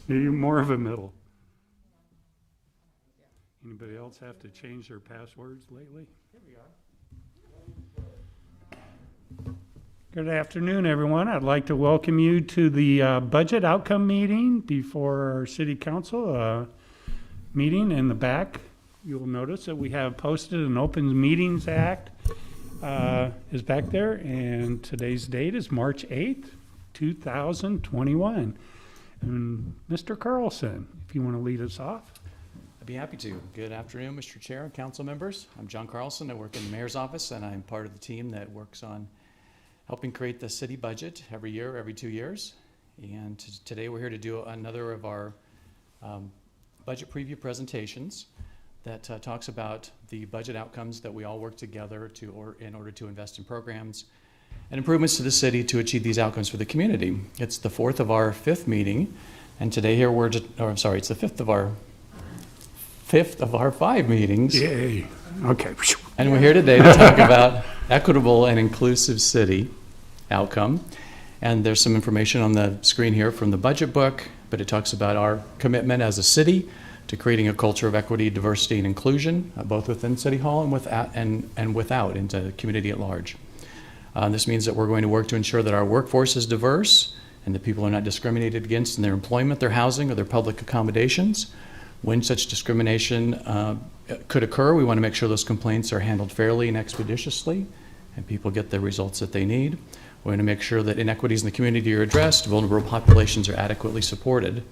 Maybe more of a middle. Anybody else have to change their passwords lately? Here we are. Good afternoon, everyone. I'd like to welcome you to the budget outcome meeting before our city council meeting. In the back, you'll notice that we have posted an Open Meetings Act is back there, and today's date is March 8th, 2021. And Mr. Carlson, if you want to lead us off. I'd be happy to. Good afternoon, Mr. Chair and council members. I'm John Carlson. I work in the mayor's office, and I'm part of the team that works on helping create the city budget every year, every 2 years. And today we're here to do another of our budget preview presentations that talks about the budget outcomes that we all work together in order to invest in programs and improvements to the city to achieve these outcomes for the community. It's the fourth of our fifth meeting, and today here it's the fifth of our 5 meetings. Yay. Okay. And we're here today to talk about equitable and inclusive city outcome. And there's some information on the screen here from the budget book, but it talks about our commitment as a city to creating a culture of equity, diversity, and inclusion, both within City Hall and without into the community at large. This means that we're going to work to ensure that our workforce is diverse and that people are not discriminated against in their employment, their housing, or their public accommodations. When such discrimination could occur, we want to make sure those complaints are handled fairly and expeditiously and people get the results that they need. We want to make sure that inequities in the community are addressed, vulnerable populations are adequately supported.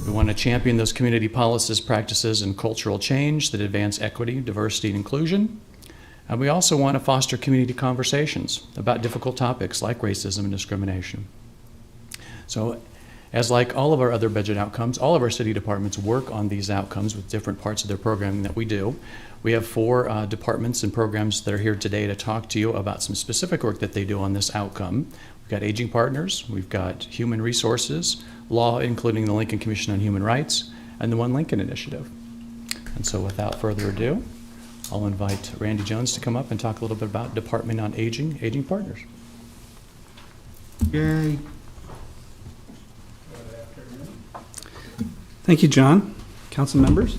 We want to champion those community policies, practices, and cultural change that advance equity, diversity, and inclusion. And we also want to foster community conversations about difficult topics like racism and discrimination. So, as like all of our other budget outcomes, all of our city departments work on these outcomes with different parts of their programming that we do. We have 4 departments and programs that are here today to talk to you about some specific work that they do on this outcome. We've got Aging Partners, we've got Human Resources, Law, including the Lincoln Commission on Human Rights, and the One Lincoln Initiative. And so without further ado, I'll invite Randy Jones to come up and talk a little bit about Department on Aging Partners. Yay. Thank you, John. Council members.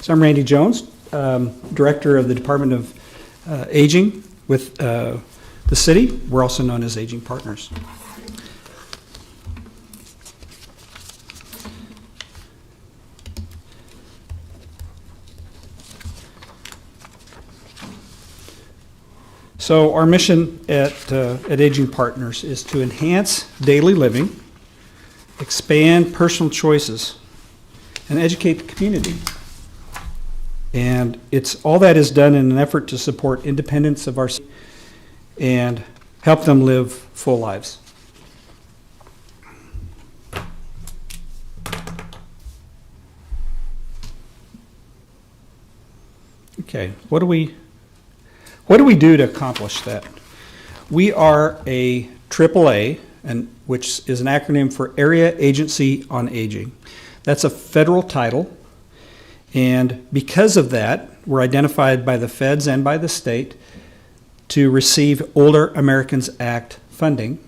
So I'm Randy Jones, Director of the Department of Aging with the city. We're also known as Aging Partners. So our mission at Aging Partners is to enhance daily living, expand personal choices, and educate the community. And all that is done in an effort to support independence of our city and help them live full lives. Okay, what do we do to accomplish that? We are a AAA, which is an acronym for Area Agency on Aging. That's a federal title, and because of that, we're identified by the feds and by the state to receive Older Americans Act funding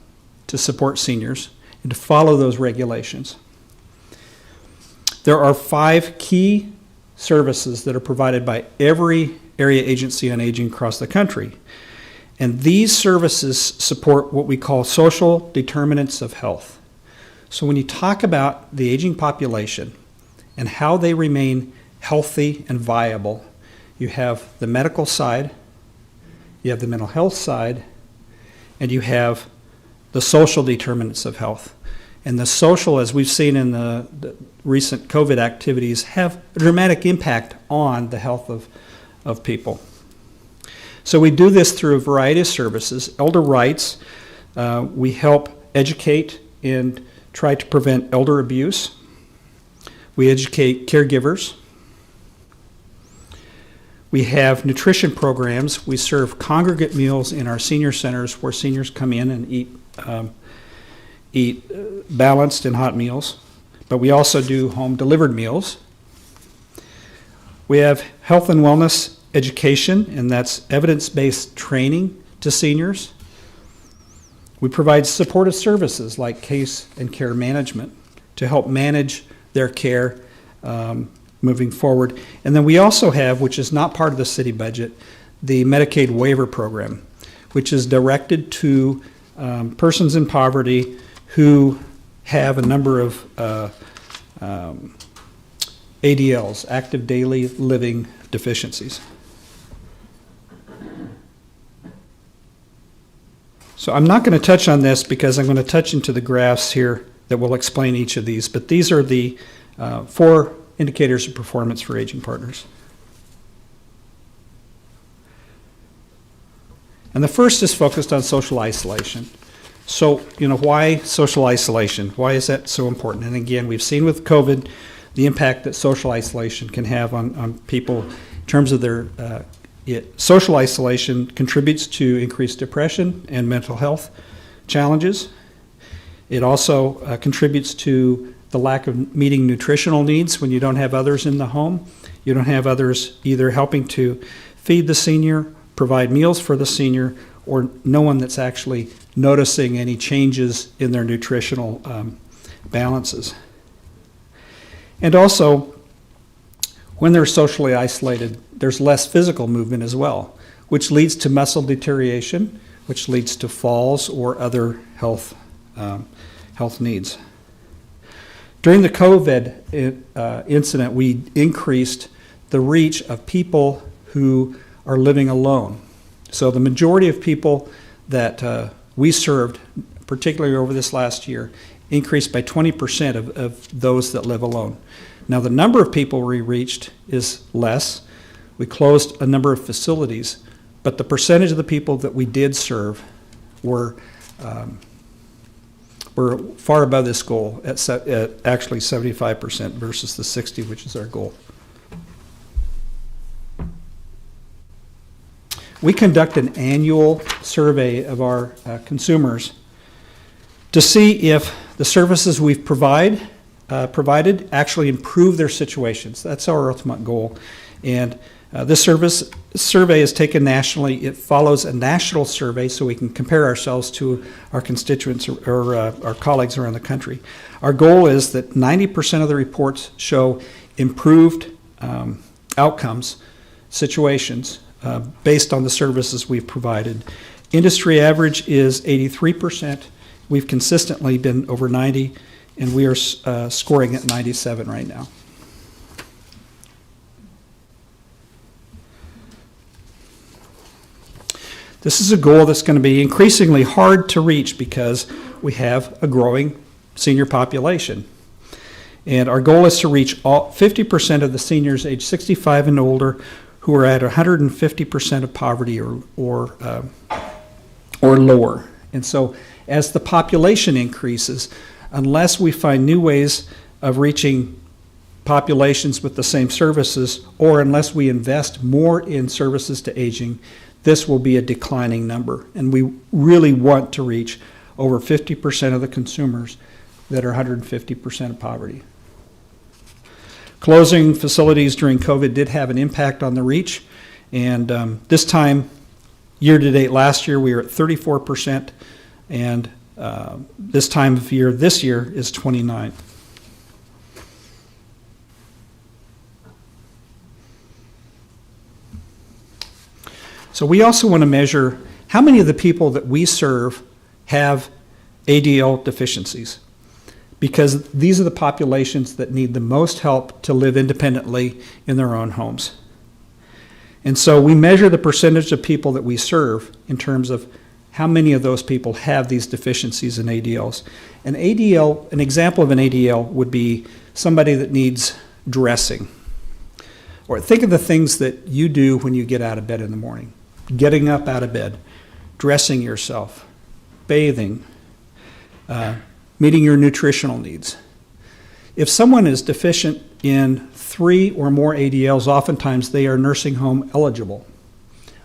to support seniors and to follow those regulations. There are 5 key services that are provided by every area agency on aging across the country. And these services support what we call social determinants of health. So when you talk about the aging population and how they remain healthy and viable, you have the medical side, you have the mental health side, and you have the social determinants of health. And the social, as we've seen in the recent COVID activities, have a dramatic impact on the health of people. So we do this through a variety of services. Elder rights, we help educate and try to prevent elder abuse. We educate caregivers. We have nutrition programs. We serve congregate meals in our senior centers where seniors come in and eat balanced and hot meals. But we also do home delivered meals. We have health and wellness education, and that's evidence-based training to seniors We provide supportive services like case and care management to help manage their care moving forward. And then we also have, which is not part of the city budget, the Medicaid waiver program, which is directed to persons in poverty who have a number of ADLs, active daily living deficiencies. So I'm not going to touch on this because I'm going to touch into the graphs here that will explain each of these, but these are the 4 indicators of performance for aging partners. And the first is focused on social isolation. So, why social isolation? Why is that so important? And again, we've seen with COVID the impact that social isolation can have on people in terms of their social isolation contributes to increased depression and mental health challenges. It also contributes to the lack of meeting nutritional needs when you don't have others in the home. You don't have others either helping to feed the senior, provide meals for the senior, or no one that's actually noticing any changes in their nutritional balances. And also, when they're socially isolated, there's less physical movement as well, which leads to muscle deterioration, which leads to falls or other health needs. During the COVID incident, we increased the reach of people who are living alone. So the majority of people that we served, particularly over this last year, increased by 20% of those that live alone. Now the number of people we reached is less. We closed a number of facilities, but the percentage of the people that we did serve were far above this goal at actually 75% versus the 60%, which is our goal. We conduct an annual survey of our consumers to see if the services we've provided actually improve their situations. That's our ultimate goal. And this survey is taken nationally. It follows a national survey so we can compare ourselves to our constituents or our colleagues around the country. Our goal is that 90% of the reports show improved outcomes, situations, based on the services we've provided. Industry average is 83%. We've consistently been over 90, and we are scoring at 97 right now. This is a goal that's going to be increasingly hard to reach because we have a growing senior population. And our goal is to reach 50% of the seniors age 65 and older who are at 150% of poverty or lower. And so as the population increases, unless we find new ways of reaching populations with the same services, or unless we invest more in services to aging, this will be a declining number. And we really want to reach over 50% of the consumers that are 150% of poverty. Closing facilities during COVID did have an impact on the reach, and this time, year-to-date last year, we were at 34%, and this time of year this year is 29%. So we also want to measure how many of the people that we serve have ADL deficiencies, because these are the populations that need the most help to live independently in their own homes. And so we measure the percentage of people that we serve in terms of how many of those people have these deficiencies in ADLs. An example of an ADL would be somebody that needs dressing. Or think of the things that you do when you get out of bed in the morning. Getting up out of bed, dressing yourself, bathing, meeting your nutritional needs. If someone is deficient in 3 or more ADLs, oftentimes they are nursing home eligible.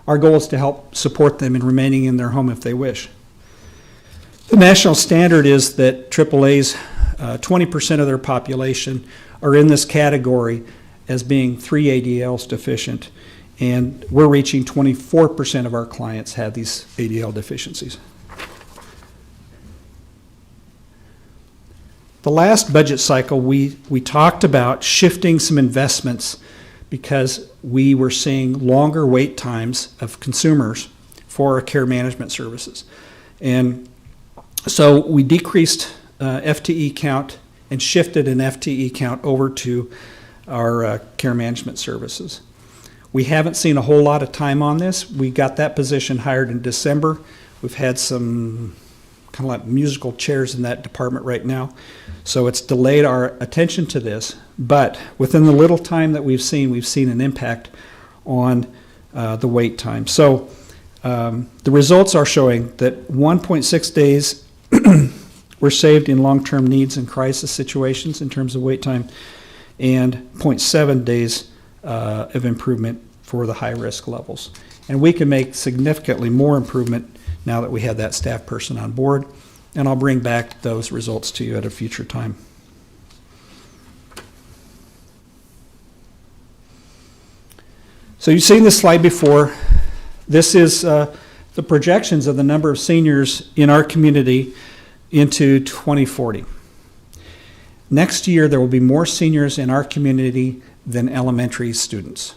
Our goal is to help support them in remaining in their home if they wish. The national standard is that AAA's 20% of their population are in this category as being 3 ADLs deficient, and we're reaching 24% of our clients have these ADL deficiencies. the last budget cycle, we talked about shifting some investments because we were seeing longer wait times of consumers for our care management services. And so we decreased FTE count and shifted an FTE count over to our care management services. We haven't seen a whole lot of time on this. We got that position hired in December. We've had some kind of like musical chairs in that department right now. So it's delayed our attention to this. But within the little time that we've seen an impact on the wait time. So the results are showing that 1.6 days were saved in long-term needs and crisis situations in terms of wait time, and 0.7 days of improvement for the high-risk levels. And we can make significantly more improvement now that we have that staff person on board, and I'll bring back those results to you at a future time. So you've seen this slide before. This is the projections of the number of seniors in our community into 2040. Next year, there will be more seniors in our community than elementary students.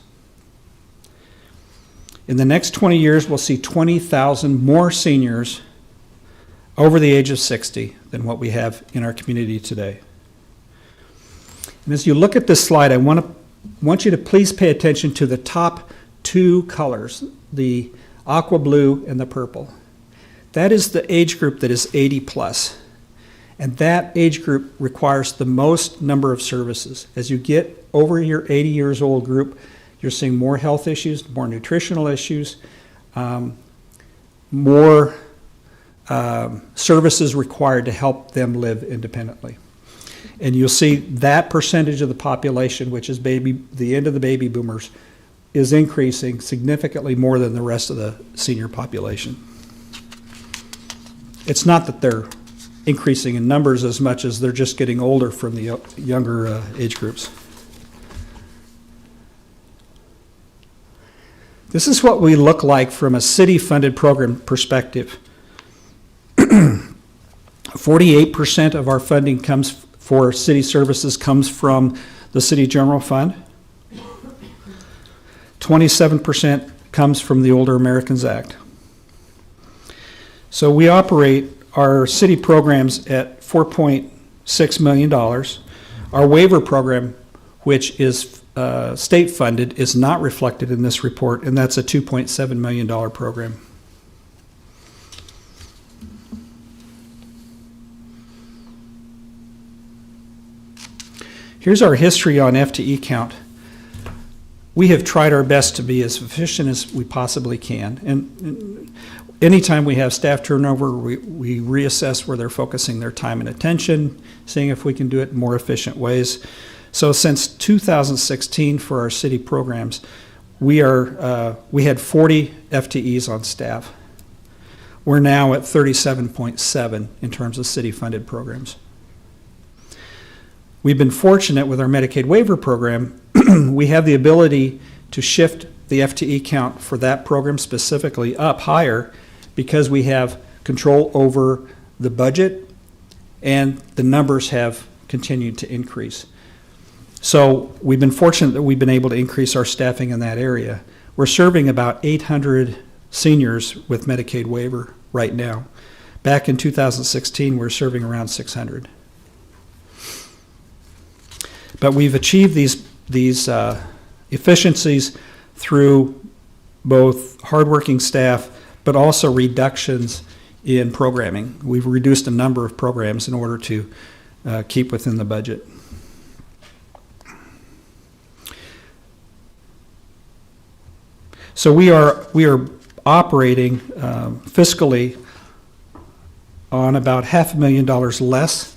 In the next 20 years, we'll see 20,000 more seniors over the age of 60 than what we have in our community today. And as you look at this slide, I want you to please pay attention to the top two colors, the aqua blue and the purple. That is the age group that is 80 plus. And that age group requires the most number of services. As you get over your 80 years old group, you're seeing more health issues, more nutritional issues, more services required to help them live independently. And you'll see that percentage of the population, which is the end of the baby boomers, is increasing significantly more than the rest of the senior population. It's not that they're increasing in numbers as much as they're just getting older from the younger age groups. This is what we look like from a city-funded program perspective. 48% of our funding for city services comes from the city general fund. 27% comes from the Older Americans Act. So we operate our city programs at $4.6 million. Our waiver program, which is state funded, is not reflected in this report, and that's a $2.7 million program. Here's our history on FTE count. We have tried our best to be as efficient as we possibly can. And anytime we have staff turnover, we reassess where they're focusing their time and attention, seeing if we can do it in more efficient ways. So since 2016 for our city programs, we had 40 FTEs on staff. We're now at 37.7 in terms of city-funded programs. We've been fortunate with our Medicaid waiver program. We have the ability to shift the FTE count for that program specifically up higher because we have control over the budget and the numbers have continued to increase. So we've been fortunate that we've been able to increase our staffing in that area. We're serving about 800 seniors with Medicaid waiver right now. Back in 2016, we were serving around 600. But we've achieved these efficiencies through both hardworking staff, but also reductions in programming. We've reduced a number of programs in order to keep within the budget. So we are operating fiscally on about $500,000 less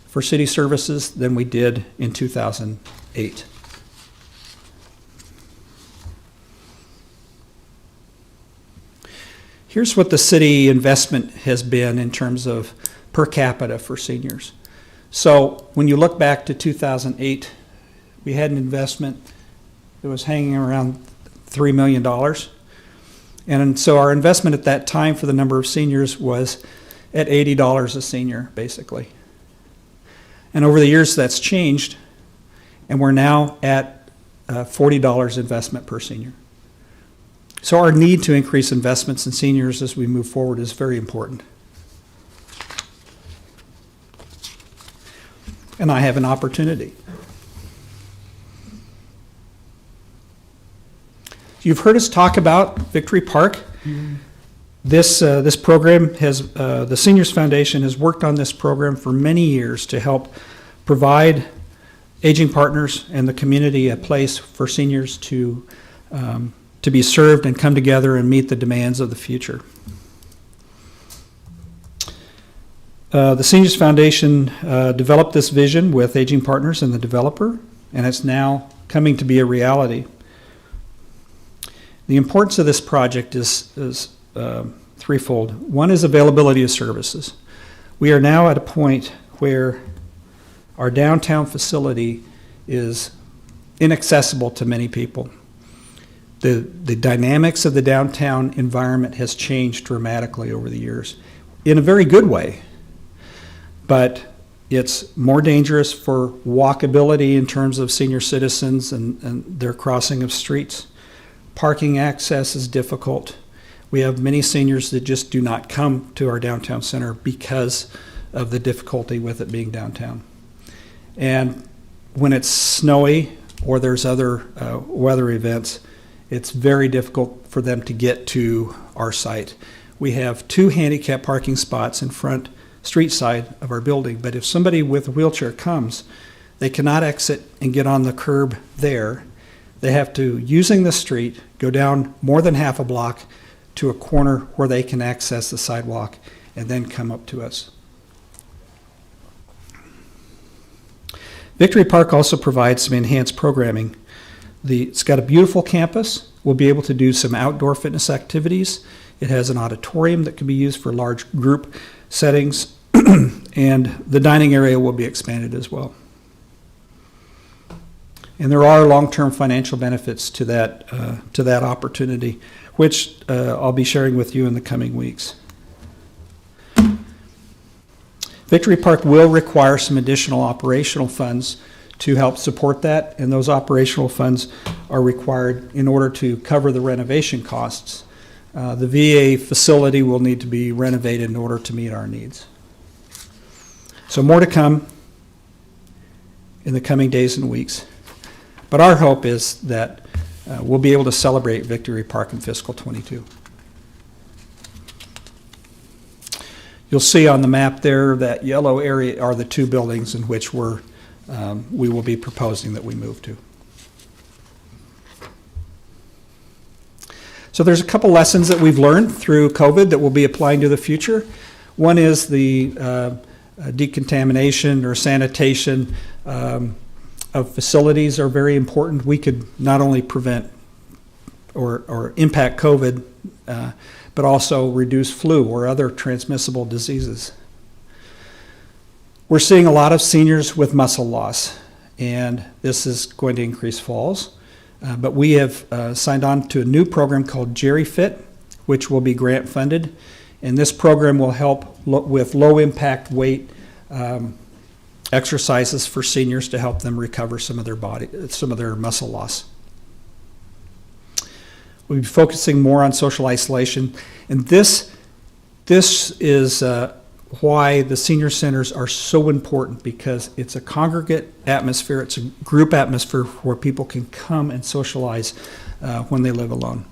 for city services than we did in 2008. Here's what the city investment has been in terms of per capita for seniors. So when you look back to 2008, we had an investment that was hanging around $3 million. And so our investment at that time for the number of seniors was at $80 a senior, basically. And over the years, that's changed, and we're now at $40 investment per senior. So our need to increase investments in seniors as we move forward is very important. And I have an opportunity. You've heard us talk about Victory Park. This program has, the Seniors Foundation has worked on this program for many years to help provide aging partners and the community a place for seniors to be served and come together and meet the demands of the future. The Seniors Foundation developed this vision with aging partners and the developer, and it's now coming to be a reality. The importance of this project is threefold. One is availability of services. We are now at a point where our downtown facility is inaccessible to many people. The dynamics of the downtown environment has changed dramatically over the years in a very good way, but it's more dangerous for walkability in terms of senior citizens and their crossing of streets. Parking access is difficult. We have many seniors that just do not come to our downtown center because of the difficulty with it being downtown. And when it's snowy or there's other weather events, it's very difficult for them to get to our site. We have 2 handicap parking spots in front street side of our building, but if somebody with a wheelchair comes, they cannot exit and get on the curb there. They have to, using the street, go down more than half a block to a corner where they can access the sidewalk and then come up to us. Victory Park also provides some enhanced programming. It's got a beautiful campus. We'll be able to do some outdoor fitness activities. It has an auditorium that can be used for large group settings, and the dining area will be expanded as well. And there are long-term financial benefits to that opportunity, which I'll be sharing with you in the coming weeks. Victory Park will require some additional operational funds to help support that, and those operational funds are required in order to cover the renovation costs. The VA facility will need to be renovated in order to meet our needs. So more to come in the coming days and weeks. But our hope is that we'll be able to celebrate Victory Park in fiscal '22. You'll see on the map there that yellow area are the 2 buildings in which we will be proposing that we move to. So there's a couple lessons that we've learned through COVID that we'll be applying to the future. One is the decontamination or sanitation of facilities are very important. We could not only prevent or impact COVID, but also reduce flu or other transmissible diseases. We're seeing a lot of seniors with muscle loss, and this is going to increase falls. But we have signed on to a new program called Jerry Fit, which will be grant funded. And this program will help with low impact weight exercises for seniors to help them recover some of their muscle loss. We'll be focusing more on social isolation. And this is why the senior centers are so important, because it's a congregate atmosphere, it's a group atmosphere where people can come and socialize when they live alone.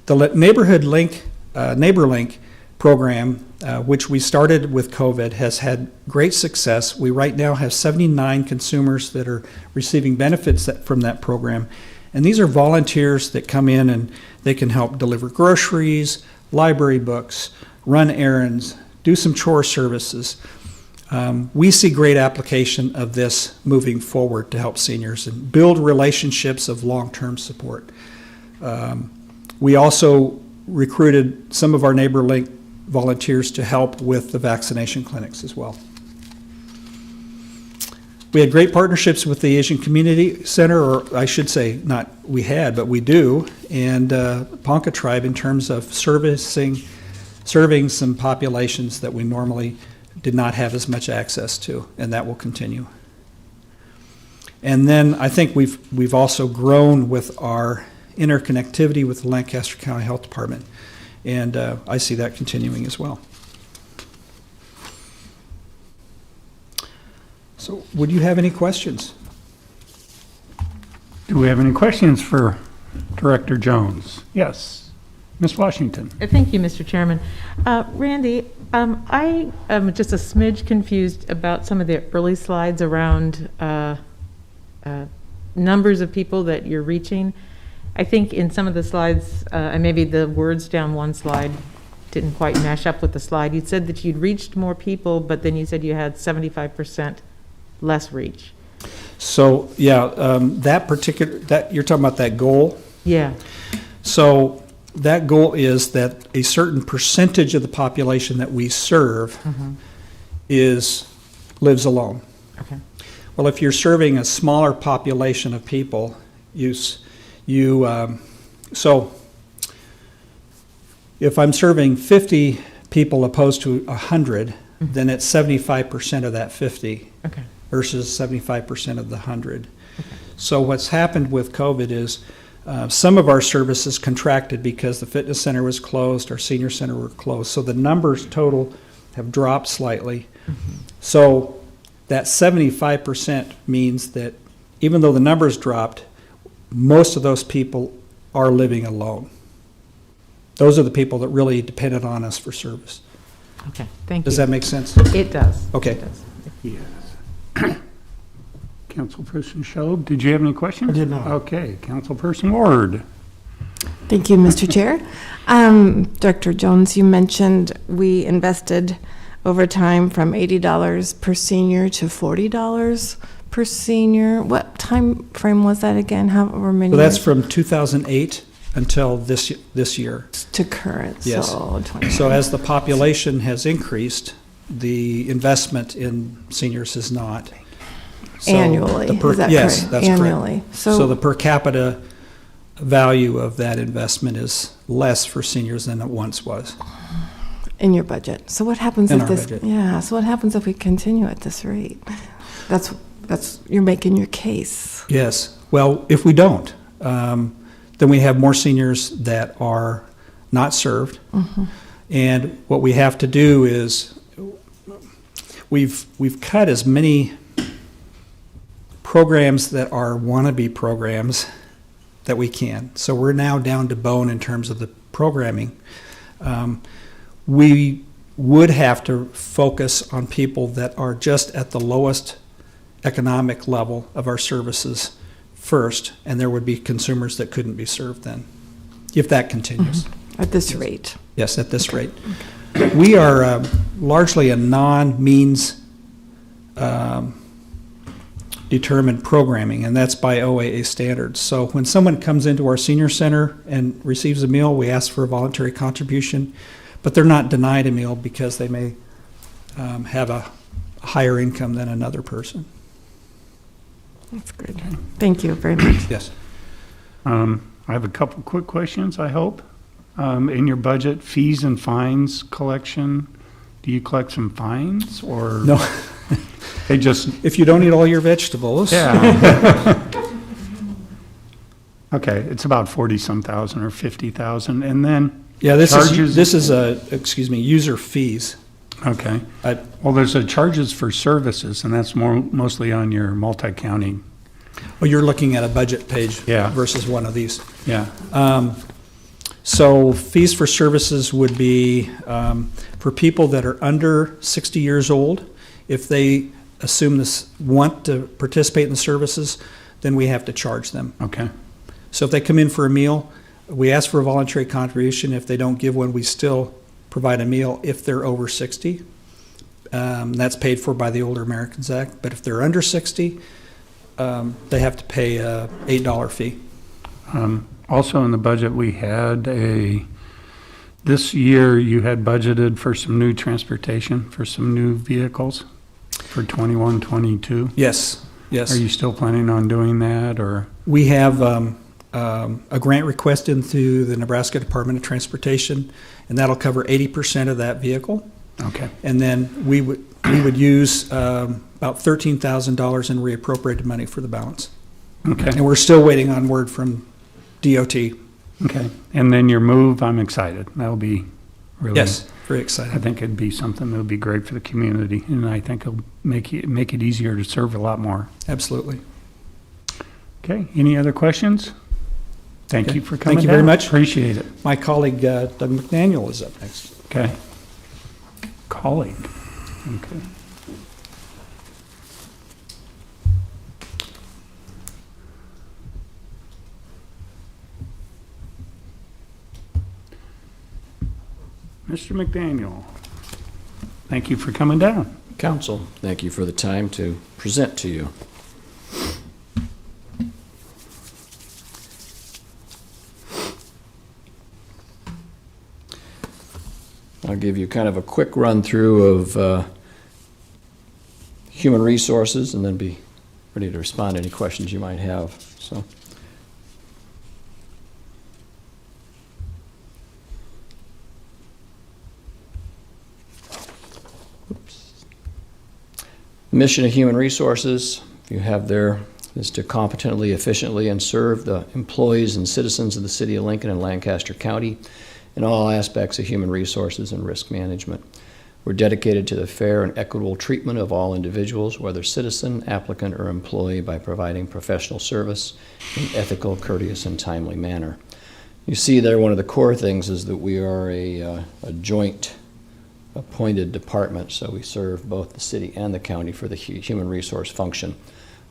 The Neighbor Link program, which we started with COVID, has had great success. We right now have 79 consumers that are receiving benefits from that program. And these are volunteers that come in and they can help deliver groceries, library books, run errands, do some chore services. We see great application of this moving forward to help seniors and build relationships of long-term support. We also recruited some of our Neighbor Link volunteers to help with the vaccination clinics as well. We had great partnerships with the Asian Community Center, or I should say, not we had, but we do, and Ponca Tribe in terms of serving some populations that we normally did not have as much access to, and that will continue. And then I think we've also grown with our interconnectivity with the Lancaster County Health Department, and I see that continuing as well. So would you have any questions? Do we have any questions for Director Jones? Yes. Ms. Washington? Thank you, Mr. Chairman. Randy, I am just a smidge confused about some of the early slides around numbers of people that you're reaching. I think in some of the slides, and maybe the words down one slide didn't quite mash up with the slide. You said that you'd reached more people, but then you said you had 75% less reach. So, yeah, that you're talking about that goal? Yeah. So that goal is that a certain percentage of the population that we serve lives alone. Okay. Well, if you're serving a smaller population of people, so if I'm serving 50 people opposed to 100, then it's 75% of that 50 Okay. versus 75% of the 100. Okay. So what's happened with COVID is some of our services contracted because the fitness center was closed, our senior center were closed. So the numbers total have dropped slightly. So that 75% means that even though the numbers dropped, most of those people are living alone. Those are the people that really depended on us for service. Okay, thank you. Does that make sense? It does. Okay. It does. Yes. Councilperson Shob, did you have any questions? I did not. Okay, Councilperson Ward. Thank you, Mr. Chair. Director Jones, you mentioned we invested over time from $80 per senior to $40 per senior. What time frame was that again? However many So that's years? from 2008 until this year. To current, Yes. so 20. So as the population has increased, the investment in seniors has not. So Annually, the is that yes, correct? that's Annually. correct. So the per capita value of that investment is less for seniors than it once was. in your budget. So what happens In if our this? budget. Yeah. So what happens if we continue at this rate? That's you're making your case. Yes. Well, if we don't, then we have more seniors that are not served. And what we have to do is we've cut as many programs that are wannabe programs that we can. So we're now down to bone in terms of the programming. We would have to focus on people that are just at the lowest economic level of our services first, and there would be consumers that couldn't be served then, if that continues. At this rate. Yes, at this rate. We are largely a non-means determined programming, and that's by OAA standards. So when someone comes into our senior center and receives a meal, we ask for a voluntary contribution, but they're not denied a meal because they may have a higher income than another person. That's good. Thank you very much. Yes. I have a couple quick questions, I hope. In your budget, fees and fines collection, do you collect some fines or? No. They just, If you don't eat all your vegetables. yeah. Okay, it's about 40-some thousand or 50,000, and then, Yeah, this Charges- is user fees. okay. I- Well, there's a charges for services, and that's mostly on your multi-county, Well, you're looking at a budget page Yeah. versus one of these. yeah. So fees for services would be for people that are under 60 years old. If they want to participate in the services, then we have to charge them. Okay, So if they come in for a meal, we ask for a voluntary contribution. If they don't give one, we still provide a meal if they're over 60. That's paid for by the Older Americans Act. But if they're under 60, they have to pay a $8 fee. also in the budget, we had this year you had budgeted for some new transportation, for some new vehicles for 21, 22. Yes, yes. Are you still planning on doing that, or? We have a grant request in through the Nebraska Department of Transportation, and that'll cover 80% of that vehicle. Okay, And then we would use about $13,000 in reappropriated money for the balance. Okay, And we're still waiting on word from DOT. okay. And then your move, I'm excited. That'll be really. Yes, very I excited. think it'd be something that'll be great for the community, and I think it'll make it easier to serve a lot more. Absolutely. Okay, any other questions? Thank Okay. you for coming Thank you very down. much. Appreciate it. My colleague, Doug McDaniel, is up next. Okay. Colleague. Okay. Mr. McDaniel, thank you for coming down. Council, thank you for the time to present to you. I'll give you kind of a quick run through of human resources and then be ready to respond to any questions you might have. So, the mission of human resources, if you have there, is to competently, efficiently, and serve the employees and citizens of the City of Lincoln and Lancaster County in all aspects of human resources and risk management. We're dedicated to the fair and equitable treatment of all individuals, whether citizen, applicant, or employee, by providing professional service in ethical, courteous, and timely manner. You see there, one of the core things is that we are a joint appointed department, so we serve both the city and the county for the human resource function.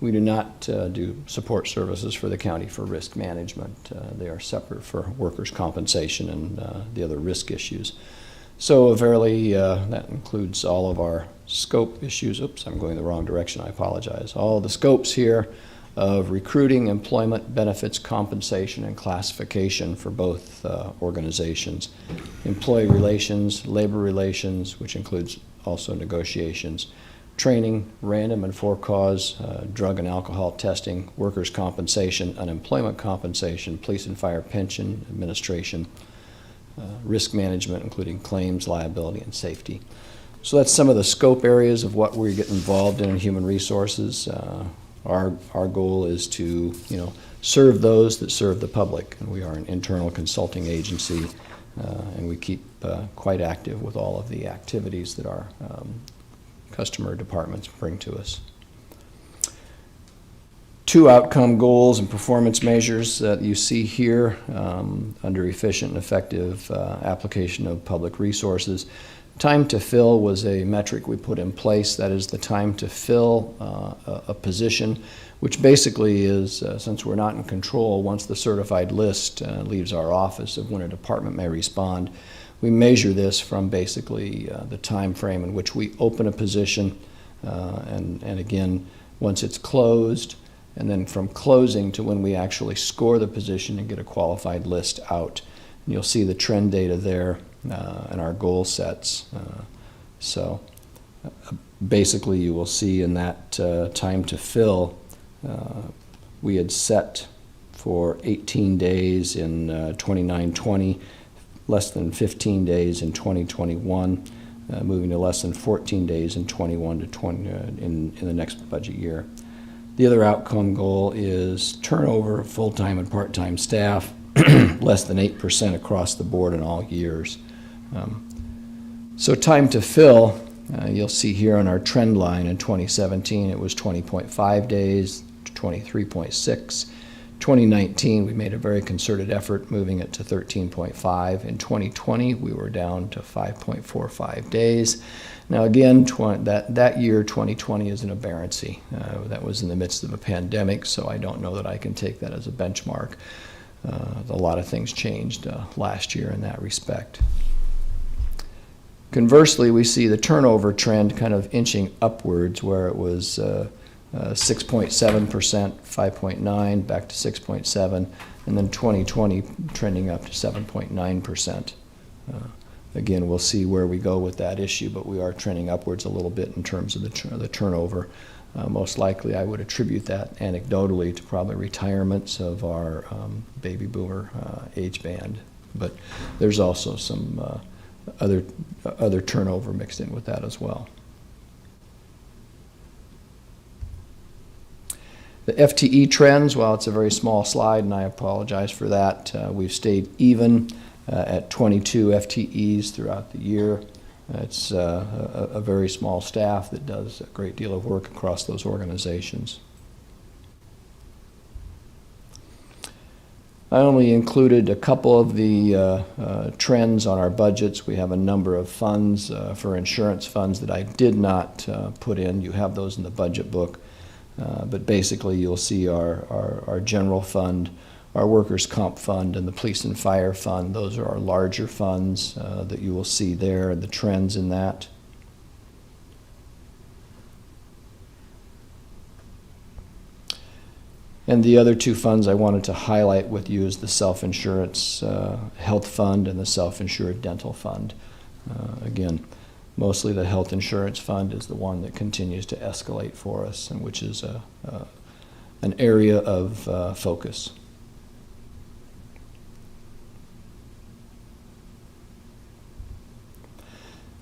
We do not do support services for the county for risk management. They are separate for workers' compensation and the other risk issues. So that includes all of our scope issues. Oops, I'm going the wrong direction, I apologize. All the scopes here of recruiting, employment, benefits, compensation, and classification for both organizations. Employee relations, labor relations, which includes also negotiations, training, random and for-cause, drug and alcohol testing, workers' compensation, unemployment compensation, police and fire pension administration, risk management, including claims, liability, and safety. So that's some of the scope areas of what we get involved in human resources. Our goal is to, serve those that serve the public, and we are an internal consulting agency, and we keep quite active with all of the activities that our customer departments bring to us. 2 outcome goals and performance measures that you see here under efficient and effective application of public resources. Time to fill was a metric we put in place. That is the time to fill a position, which basically is, since we're not in control, once the certified list leaves our office of when a department may respond, we measure this from basically the time frame in which we open a position, and again, once it's closed, and then from closing to when we actually score the position and get a qualified list out. And you'll see the trend data there and our goal sets. So basically you will see in that time to fill, we had set for 18 days in 29-20, less than 15 days in 2021, moving to less than 14 days in 21 to 20 in the next budget year. The other outcome goal is turnover of full-time and part-time staff, less than 8% across the board in all years. So time to fill, you'll see here on our trend line in 2017, it was 20.5 days, 23.6. 2019, we made a very concerted effort moving it to 13.5. In 2020, we were down to 5.45 days. Now again, that year, 2020, is an aberrancy. That was in the midst of a pandemic, so I don't know that I can take that as a benchmark. A lot of things changed last year in that respect. Conversely, we see the turnover trend kind of inching upwards, where it was 6.7%, 5.9, back to 6.7, and then 2020 trending up to 7.9%. Again, we'll see where we go with that issue, but we are trending upwards a little bit in terms of the turnover. Most likely, I would attribute that anecdotally to probably retirements of our baby boomer age band, but there's also some other turnover mixed in with that as well. The FTE trends, while it's a very small slide, and I apologize for that, we've stayed even at 22 FTEs throughout the year. It's a very small staff that does a great deal of work across those organizations. I only included a couple of the trends on our budgets. We have a number of funds for insurance funds that I did not put in. You have those in the budget book. But basically, you'll see our general fund, our workers' comp fund, and the police and fire fund. Those are our larger funds that you will see there, and the trends in that. And the other two funds I wanted to highlight with you is the self-insurance health fund and the self-insured dental fund. Again, mostly the health insurance fund is the one that continues to escalate for us, and which is an area of focus.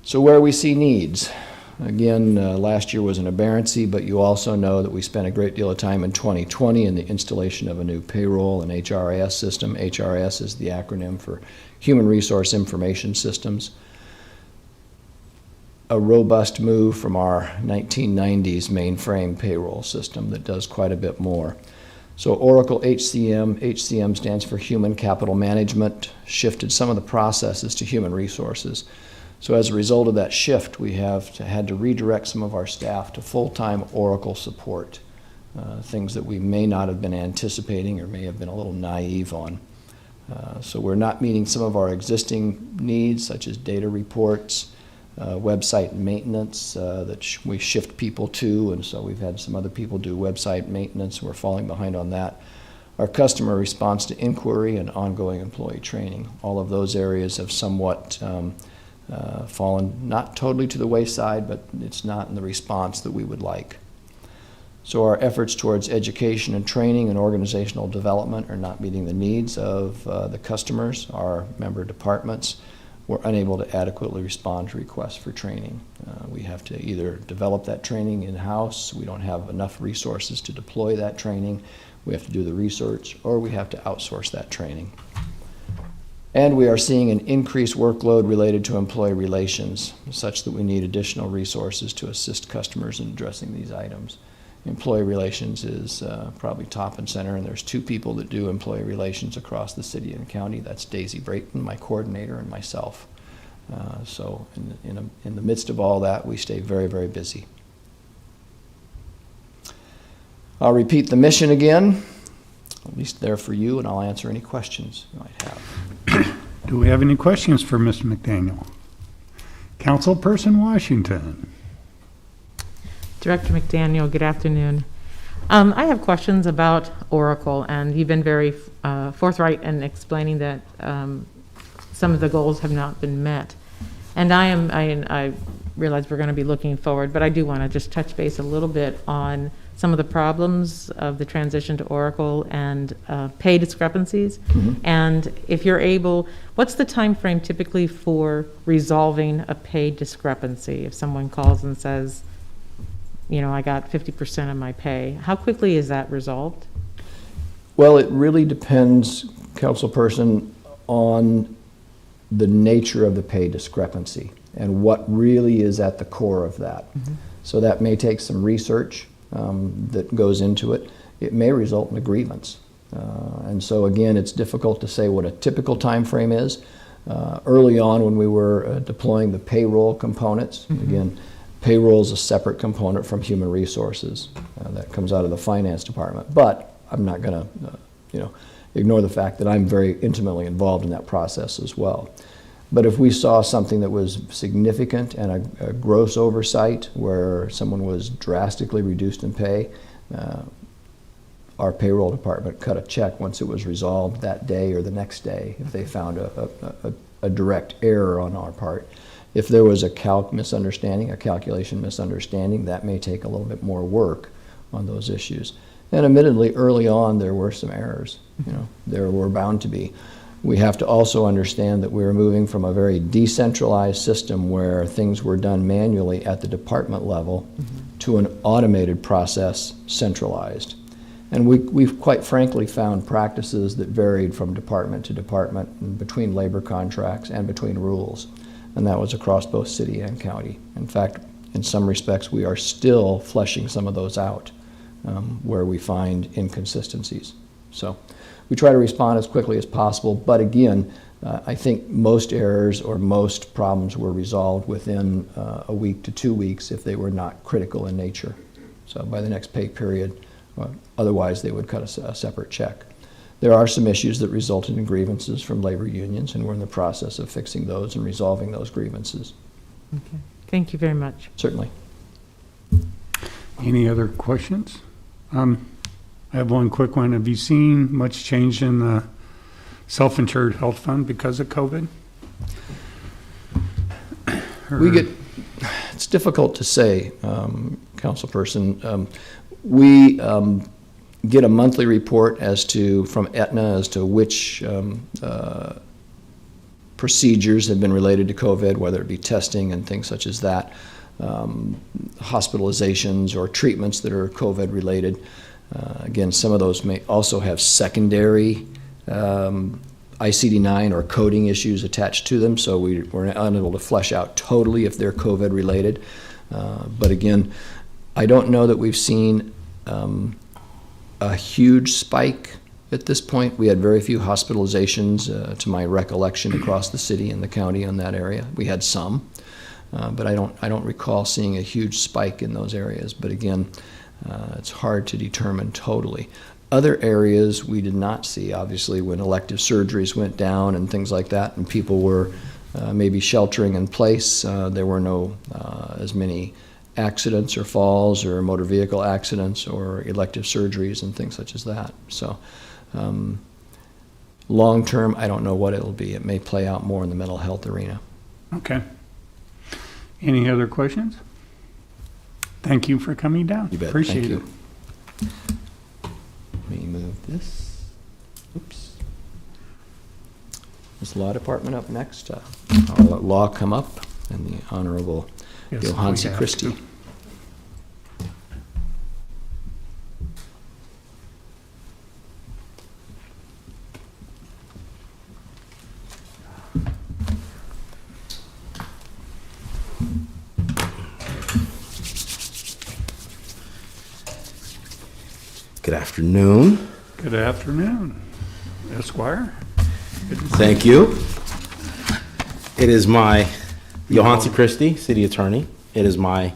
So where we see needs. Again, last year was an aberrancy, but you also know that we spent a great deal of time in 2020 in the installation of a new payroll and HRIS system. HRS is the acronym for Human Resource Information Systems. A robust move from our 1990s mainframe payroll system that does quite a bit more. So Oracle HCM, HCM stands for Human Capital Management, shifted some of the processes to human resources. So as a result of that shift, we have had to redirect some of our staff to full-time Oracle support, things that we may not have been anticipating or may have been a little naive on. So we're not meeting some of our existing needs, such as data reports, website maintenance that we shift people to, and so we've had some other people do website maintenance. We're falling behind on that. Our customer response to inquiry and ongoing employee training. All of those areas have somewhat fallen, not totally to the wayside, but it's not in the response that we would like. So our efforts towards education and training and organizational development are not meeting the needs of the customers, our member departments. We're unable to adequately respond to requests for training. We have to either develop that training in-house, we don't have enough resources to deploy that training, we have to do the research, or we have to outsource that training. And we are seeing an increased workload related to employee relations, such that we need additional resources to assist customers in addressing these items. Employee relations is probably top and center, and there's two people that do employee relations across the city and county. That's Daisy Brayton, my coordinator, and myself. So in the midst of all that, we stay very, very busy. I'll repeat the mission again, at least there for you, and I'll answer any questions you might have. Do we have any questions for Mr. McDaniel? Councilperson Washington. Director McDaniel, good afternoon. I have questions about Oracle, and you've been very forthright in explaining that some of the goals have not been met. And I realize we're going to be looking forward, but I do want to just touch base a little bit on some of the problems of the transition to Oracle and pay discrepancies. Mm-hmm. And if you're able, what's the time frame typically for resolving a pay discrepancy? If someone calls and says, you know, I got 50% of my pay, how quickly is that resolved? Well, it really depends, Councilperson, on the nature of the pay discrepancy and what really is at the core of that. Mm-hmm. So that may take some research that goes into it. It may result in a grievance. And so again, it's difficult to say what a typical time frame is. Early on when we were deploying the payroll components, Mm-hmm. again, payroll is a separate component from human resources. That comes out of the finance department. But I'm not going to ignore the fact that I'm very intimately involved in that process as well. But if we saw something that was significant and a gross oversight where someone was drastically reduced in pay, our payroll department cut a check once it was resolved that day or the next day if they found a direct error on our part. If there was a calculation misunderstanding, that may take a little bit more work on those issues. And admittedly, early on, there were some errors. There were bound to be. We have to also understand that we're moving from a very decentralized system where things were done manually at the department level to an automated process centralized. And we've quite frankly found practices that varied from department to department, and between labor contracts and between rules. And that was across both city and county. In fact, in some respects, we are still fleshing some of those out where we find inconsistencies. So we try to respond as quickly as possible, but again, I think most errors or most problems were resolved within a week to 2 weeks if they were not critical in nature. So by the next pay period, otherwise they would cut a separate check. There are some issues that resulted in grievances from labor unions, and we're in the process of fixing those and resolving those grievances. Okay. Thank you very much. Certainly. Any other questions? I have one quick one. Have you seen much change in the self-insured health fund because of COVID? It's difficult to say, councilperson. We get a monthly report from Aetna as to which procedures have been related to COVID, whether it be testing and things such as that, hospitalizations or treatments that are COVID related. Again, some of those may also have secondary ICD-9 or coding issues attached to them, so we're unable to flesh out totally if they're COVID related. But again, I don't know that we've seen a huge spike at this point. We had very few hospitalizations, to my recollection, across the city and the county on that area. We had some, but I don't recall seeing a huge spike in those areas. But again, it's hard to determine totally. Other areas we did not see, obviously, when elective surgeries went down and things like that, and people were maybe sheltering in place. There were no as many accidents or falls or motor vehicle accidents or elective surgeries and things such as that. So long term, I don't know what it'll be. It may play out more in the mental health arena. Okay. Any other questions? Thank you for coming down. You bet. Appreciate Thank it. you. Let me move this. Oops. Is the law department up next? I'll let law come up, and the Honorable Yes, we Johansi have Christie. to. Good afternoon. Good afternoon, Esquire. Thank you. It is my, Johansi Christie, City Attorney. It is my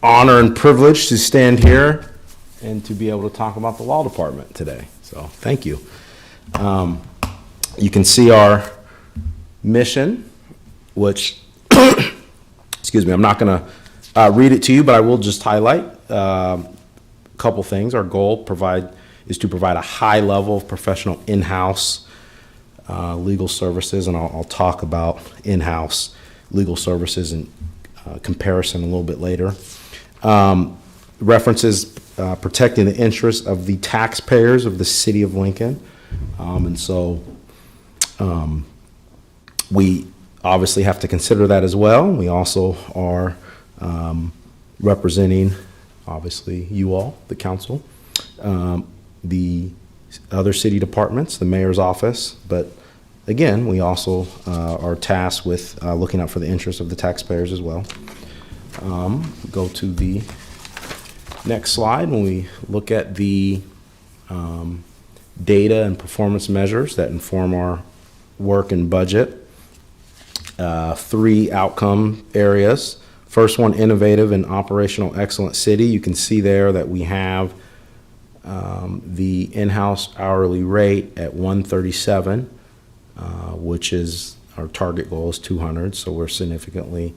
honor and privilege to stand here and to be able to talk about the Law Department today. So, thank you. You can see our mission, which, excuse me, I'm not going to read it to you, but I will just highlight couple things. Our goal is to provide a high level of professional in-house legal services, and I'll talk about in-house legal services in comparison a little bit later. References protecting the interests of the taxpayers of the city of Lincoln, and so we obviously have to consider that as well. We also are representing, obviously, you all, the council, the other city departments, the mayor's office, but again, we also are tasked with looking out for the interests of the taxpayers as well. Go to the next slide. When we look at the data and performance measures that inform our work and budget, 3 outcome areas. First one, innovative and operational excellent city. You can see there that we have the in-house hourly rate at $137, which is our target goal is 200. So we're significantly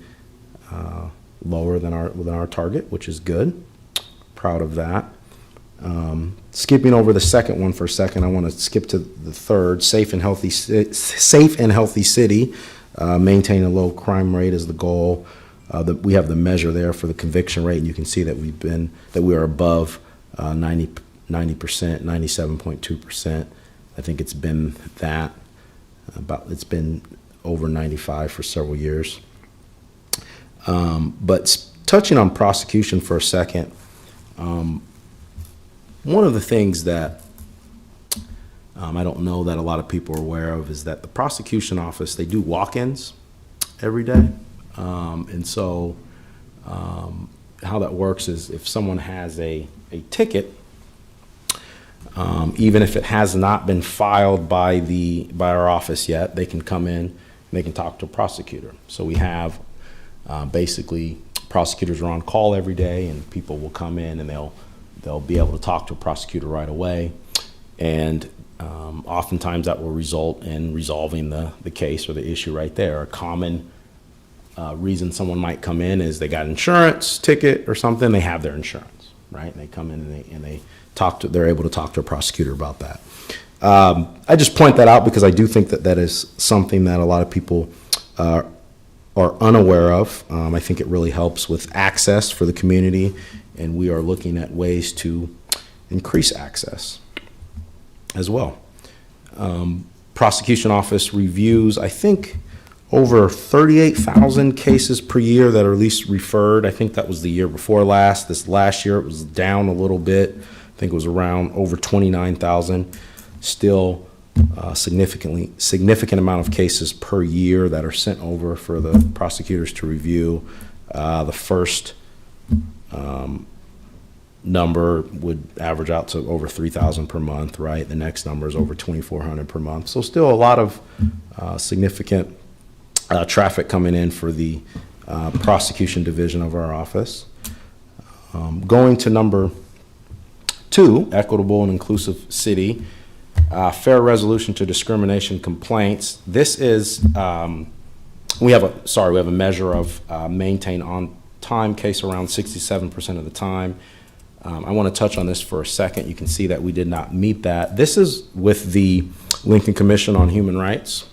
lower than our target, which is good. Proud of that. Skipping over the second one for a second, I want to skip to the third. Safe and healthy city. Maintain a low crime rate is the goal. We have the measure there for the conviction rate, and you can see that we are above 90%, 97.2%. I think it's been it's been over 95 for several years. But touching on prosecution for a second, One of the things that I don't know that a lot of people are aware of is that the prosecution office, they do walk-ins every day. And so how that works is if someone has a ticket, even if it has not been filed by our office yet, they can come in and they can talk to a prosecutor. So we have basically prosecutors are on call every day, and people will come in and they'll be able to talk to a prosecutor right away. And oftentimes that will result in resolving the case or the issue right there. A common reason someone might come in is they got an insurance ticket or something. They have their insurance, right? And they come in and they're able to talk to a prosecutor about that. I just point that out because I do think that is something that a lot of people are unaware of. I think it really helps with access for the community, and we are looking at ways to increase access as well. Prosecution office reviews, I think, over 38,000 cases per year that are at least referred. I think that was the year before last. This last year it was down a little bit. I think it was around over 29,000. Still significant amount of cases per year that are sent over for the prosecutors to review. The first number would average out to over 3,000 per month, right? The next number is over 2,400 per month. So still a lot of significant traffic coming in for the prosecution division of our office. Going to number 2, equitable and inclusive city, fair resolution to discrimination complaints. This is, we have a measure of maintain on time case around 67% of the time. I want to touch on this for a second. You can see that we did not meet that. This is with the Lincoln Commission on Human Rights.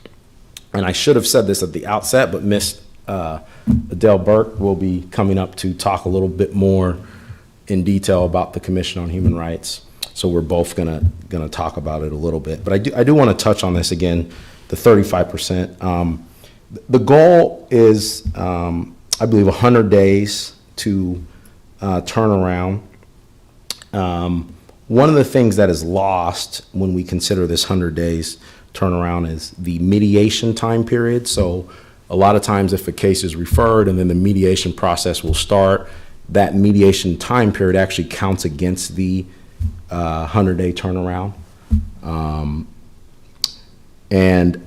And I should have said this at the outset, but Miss Adele Burke will be coming up to talk a little bit more in detail about the Commission on Human Rights. So we're both gonna talk about it a little bit. But I do want to touch on this again, the 35%. The goal is, I believe, 100 days to turn around. One of the things that is lost when we consider this 100 days turnaround is the mediation time period. So a lot of times if a case is referred and then the mediation process will start, that mediation time period actually counts against the 100-day turnaround. And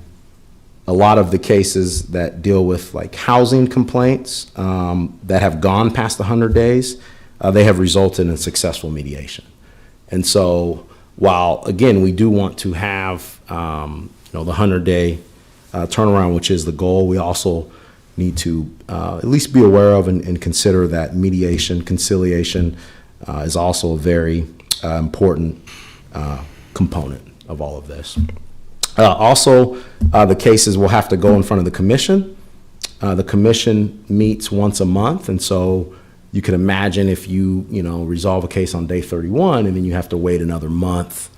a lot of the cases that deal with like housing complaints that have gone past the 100 days, they have resulted in successful mediation. And so while, again, we do want to have the 100-day turnaround, which is the goal, we also need to at least be aware of and consider that mediation, conciliation is also a very important component of all of this. Also, the cases will have to go in front of the commission. The commission meets once a month, and so you can imagine if you resolve a case on day 31 and then you have to wait another month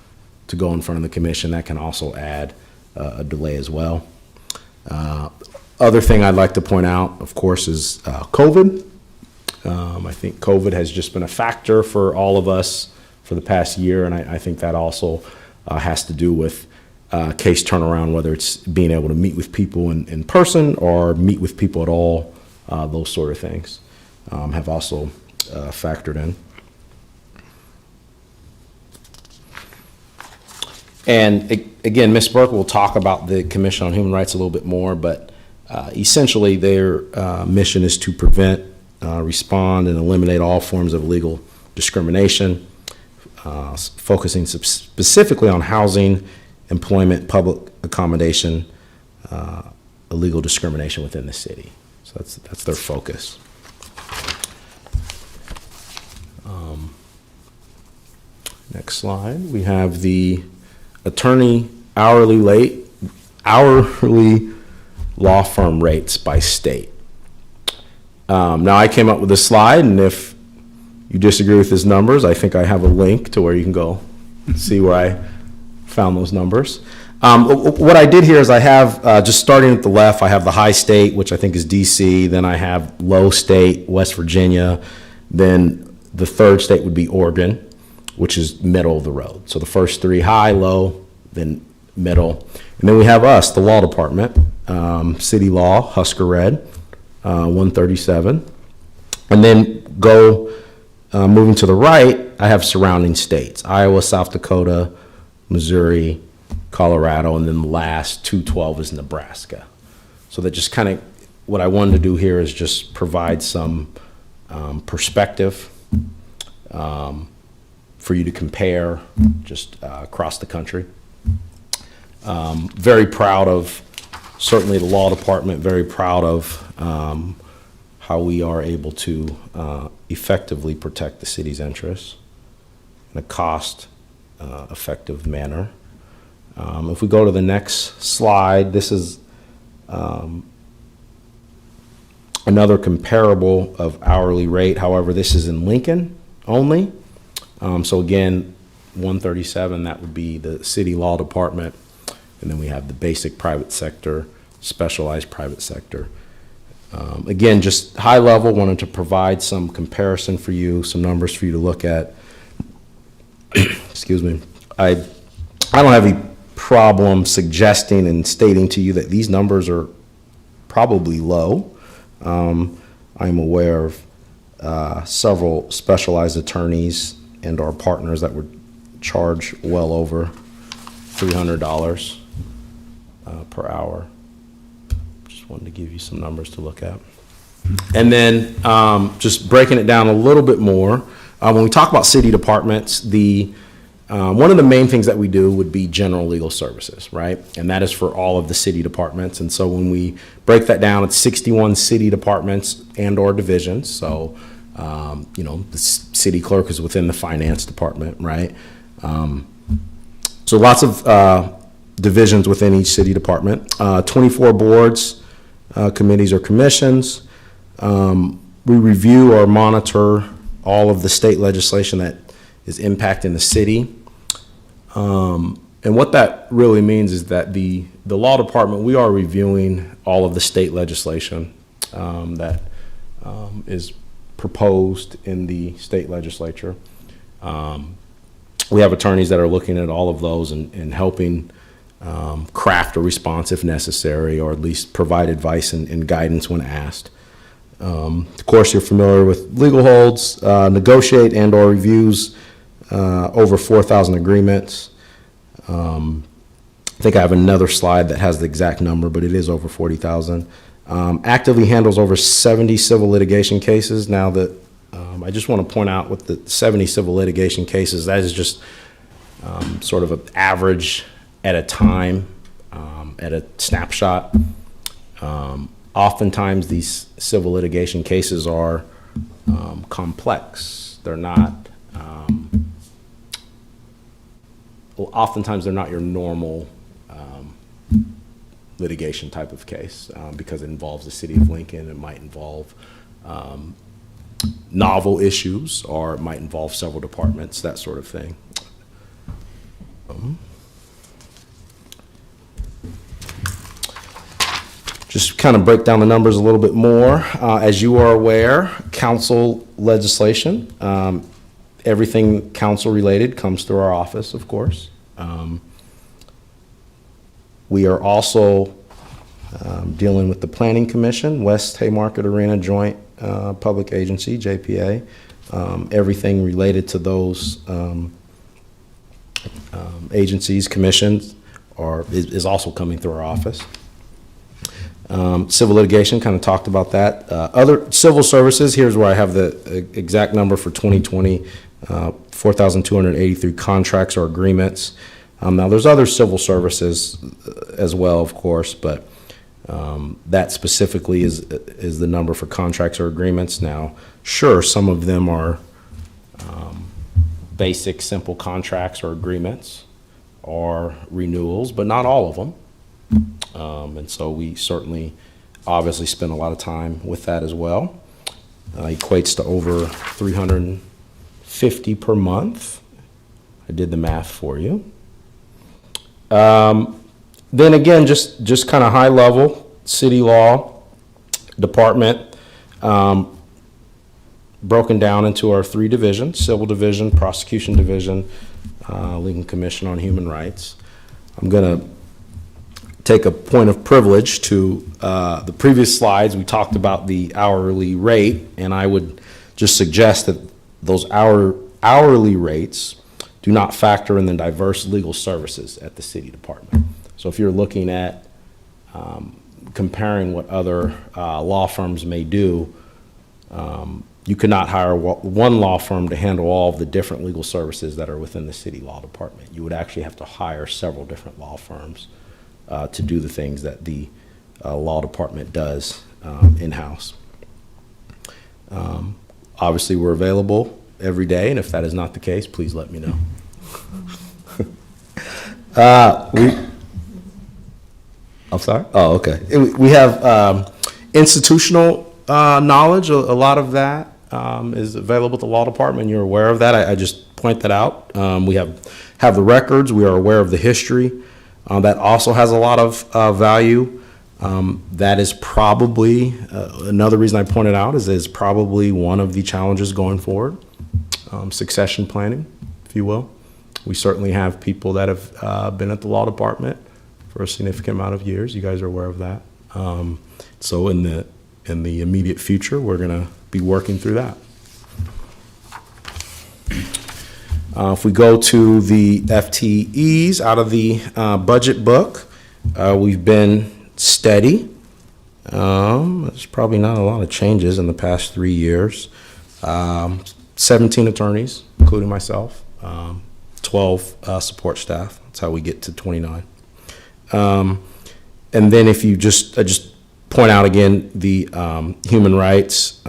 to go in front of the commission, that can also add a delay as well. Other thing I'd like to point out, of course, is COVID. I think COVID has just been a factor for all of us for the past year, and I think that also has to do with case turnaround, whether it's being able to meet with people in person or meet with people at all, those sort of things have also factored in. And again, Ms. Burke will talk about the Commission on Human Rights a little bit more, but essentially their mission is to prevent, respond, and eliminate all forms of illegal discrimination, focusing specifically on housing, employment, public accommodation, illegal discrimination within the city. So that's their focus. Next slide. We have the attorney hourly law firm rates by state. Now I came up with this slide, and if you disagree with his numbers, I think I have a link to where you can go see where I found those numbers. What I did here is I have, just starting at the left, I have the high state, which I think is DC, then I have low state, West Virginia, then the third state would be Oregon. which is middle of the road. So the first three, high, low, then middle. And then we have us, the law department, city law, Husker Red, 137. And then moving to the right, I have surrounding states, Iowa, South Dakota, Missouri, Colorado, and then the last 212 is Nebraska. So that just kind of, what I wanted to do here is just provide some perspective for you to compare just across the country. Very proud of, certainly the law department, very proud of how we are able to effectively protect the city's interests in a cost-effective manner. If we go to the next slide, this is another comparable of hourly rate. However, this is in Lincoln only. So again, 137, that would be the city law department. And then we have the basic private sector, specialized private sector. Again, just high level, wanted to provide some comparison for you, some numbers for you to look at. Excuse me. I don't have any problem suggesting and stating to you that these numbers are probably low. I'm aware of several specialized attorneys and our partners that would charge well over $300 per hour. Just wanted to give you some numbers to look at. And then just breaking it down a little bit more, when we talk about city departments, one of the main things that we do would be general legal services, right? And that is for all of the city departments. And so when we break that down, it's 61 city departments and or divisions. So, the city clerk is within the finance department, right? So lots of divisions within each city department. 24 boards, committees or commissions. We review or monitor all of the state legislation that is impacting the city. And what that really means is that the law department, we are reviewing all of the state legislation that is proposed in the state legislature. We have attorneys that are looking at all of those and helping craft a response if necessary, or at least provide advice and guidance when asked. Of course, you're familiar with legal holds, negotiate and or reviews over 4,000 agreements. I think I have another slide that has the exact number, but it is over 40,000. Actively handles over 70 civil litigation cases. Now that I just want to point out with the 70 civil litigation cases, that is just sort of an average at a time, at a snapshot. Oftentimes these civil litigation cases are complex. They're not, oftentimes they're not your normal litigation type of case because it involves the city of Lincoln. It might involve novel issues, or it might involve several departments, that sort of thing. Just kind of break down the numbers a little bit more. As you are aware, council legislation, everything council related comes through our office, of course. We are also dealing with the Planning Commission, West Haymarket Arena Joint Public Agency, JPA. Everything related to those agencies, commissions, is also coming through our office. Civil litigation, kind of talked about that. Other civil services, here's where I have the exact number for 2020, 4,283 contracts or agreements. Now, there's other civil services as well, of course, but that specifically is the number for contracts or agreements. Now, sure, some of them are basic, simple contracts or agreements or renewals, but not all of them. And so we certainly obviously spend a lot of time with that as well. Equates to over 350 per month. I did the math for you. Then again, just kind of high level, city law department. broken down into our 3 divisions: Civil Division, Prosecution Division, Lincoln Commission on Human Rights. I'm going to take a point of privilege to the previous slides. We talked about the hourly rate, and I would just suggest that those hourly rates do not factor in the diverse legal services at the city department. So if you're looking at comparing what other law firms may do, you could not hire one law firm to handle all of the different legal services that are within the city law department. You would actually have to hire several different law firms to do the things that the law department does in-house. Obviously, we're available every day, and if that is not the case, please let me know. I'm sorry? Oh, okay. We have institutional knowledge. A lot of that is available at the law department. You're aware of that. I just point that out. We have the records. We are aware of the history. That also has a lot of value. That is probably, another reason I pointed out is probably one of the challenges going forward. Succession planning, if you will. We certainly have people that have been at the law department for a significant amount of years. You guys are aware of that. So in the immediate future, we're going to be working through that. If we go to the FTEs out of the budget book, we've been steady. There's probably not a lot of changes in the past 3 years. 17 attorneys, including myself, 12 support staff. That's how we get to 29. And then if you just point out again the human rights,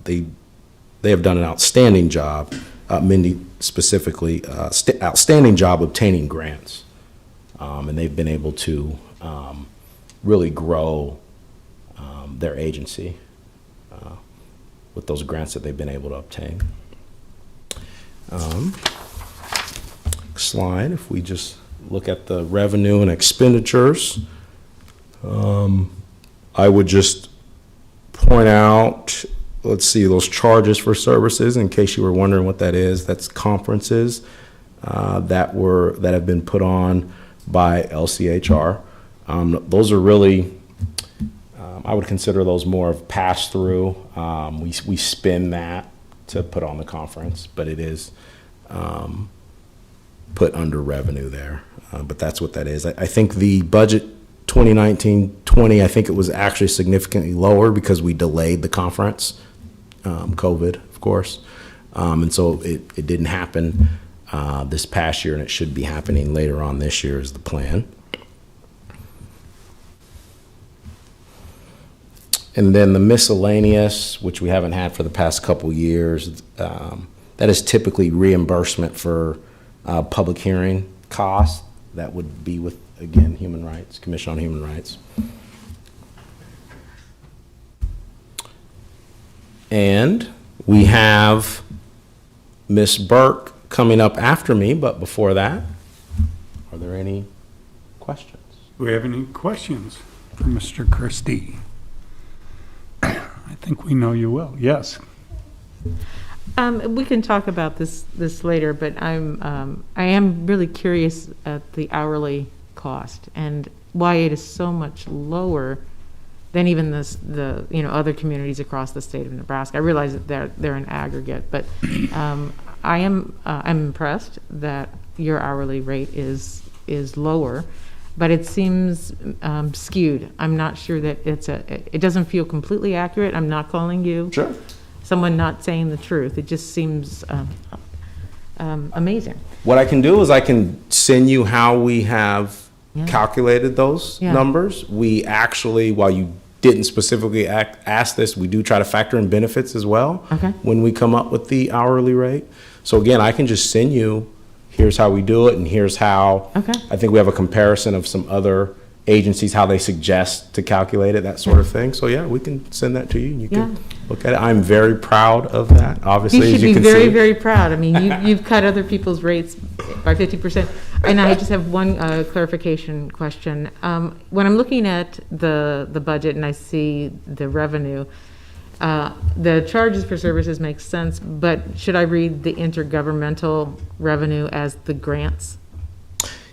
they have done an outstanding job. Mindy specifically, outstanding job obtaining grants, and they've been able to really grow their agency with those grants that they've been able to obtain. Slide, if we just look at the revenue and expenditures, I would just point out, let's see, those charges for services, in case you were wondering what that is. That's conferences that have been put on by LCHR. Those are really, I would consider those more of pass-through. We spend that to put on the conference, but it is put under revenue there. But that's what that is. I think the budget 2019-20, I think it was actually significantly lower because we delayed the conference, COVID, of course. And so it didn't happen this past year, and it should be happening later on this year is the plan. And then the miscellaneous, which we haven't had for the past couple years, that is typically reimbursement for public hearing costs. That would be with, again, Human Rights, Commission on Human Rights. And we have Ms. Burke coming up after me, but before that, are there any questions? Do we have any questions for Mr. Christie? I think we know you will. Yes. We can talk about this later, but I am really curious at the hourly cost and why it is so much lower than even the other communities across the state of Nebraska. I realize that they're an aggregate, but I'm impressed that your hourly rate is lower, but it seems skewed. I'm not sure that it doesn't feel completely accurate. I'm not calling you Sure. someone not saying the truth. It just seems amazing. What I can do is I can send you how we have calculated those numbers. We actually, while you didn't specifically ask this, we do try to factor in benefits as well when we come up with the hourly rate. So again, I can just send you, here's how we do it, and here's how. I think we have a comparison of some other agencies, how they suggest to calculate it, that sort of thing. So yeah, we can send that to you and you can look at it. I'm very proud of that, obviously, as you can see. You should be very, very proud. I mean, you've cut other people's rates by 50%. And I just have one clarification question. When I'm looking at the budget and I see the revenue, The charges for services makes sense, but should I read the intergovernmental revenue as the grants?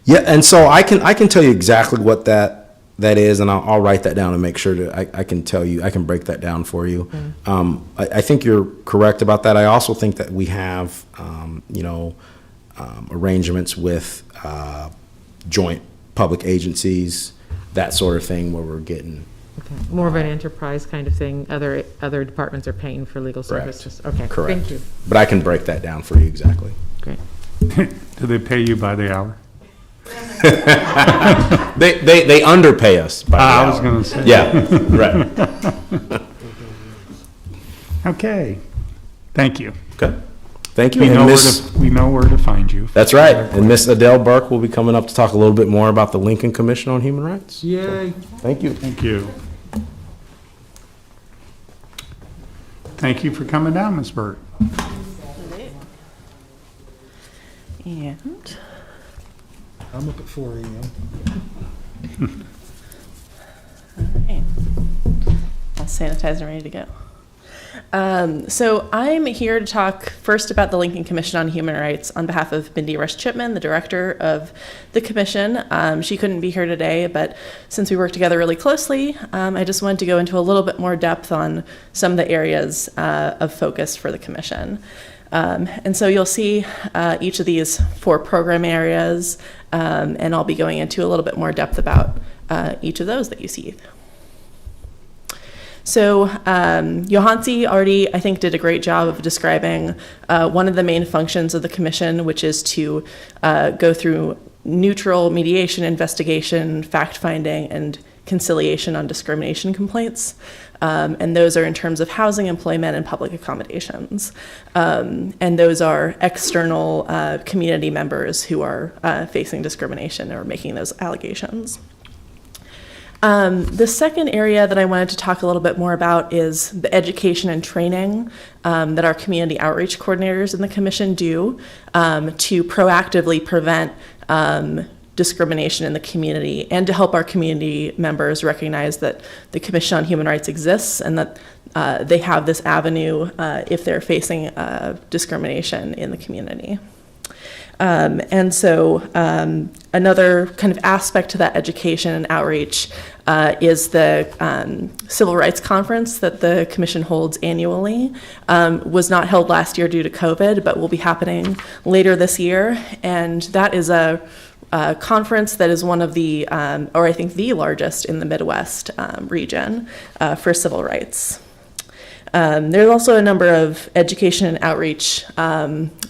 Yeah, and so I can tell you exactly what that is, and I'll write that down and make sure that I can tell you, I can break that down for you. I think you're correct about that. I also think that we have, arrangements with joint public agencies, that sort of thing, where we're getting. Okay. More of an enterprise kind of thing. Other departments are paying for legal Correct. services. Okay, Correct. thank you. But I can break that down for you exactly. Great. Do they pay you by the hour? They underpay us by the I hour. was going to say. Yeah, right. Okay. Thank you. Okay. Thank you. We And know, Miss, we know where to find you. that's right. And Miss Adele Burke will be coming up to talk a little bit more about the Lincoln Commission on Human Rights. Yay. Thank you. Thank you. Thank you for coming down, Ms. Burt. And I'm up at 4 a.m. all right, all sanitized and ready to go. So I'm here to talk first about the Lincoln Commission on Human Rights on behalf of Mindy Rush Chipman, the director of the commission. She couldn't be here today, but since we work together really closely, I just wanted to go into a little bit more depth on some of the areas of focus for the commission. And so you'll see each of these 4 program areas, and I'll be going into a little bit more depth about each of those that you see. So Johansi already, I think, did a great job of describing one of the main functions of the commission, which is to go through neutral mediation, investigation, fact-finding, and conciliation on discrimination complaints. And those are in terms of housing, employment, and public accommodations. And those are external community members who are facing discrimination or making those allegations. The second area that I wanted to talk a little bit more about is the education and training that our community outreach coordinators in the commission do to proactively prevent discrimination in the community and to help our community members recognize that the Commission on Human Rights exists and that they have this avenue if they're facing discrimination in the community. And so another kind of aspect to that education and outreach is the Civil Rights Conference that the Commission holds annually. Was not held last year due to COVID, but will be happening later this year. And that is a conference that is one of the, or I think the largest in the Midwest region for civil rights. There's also a number of education and outreach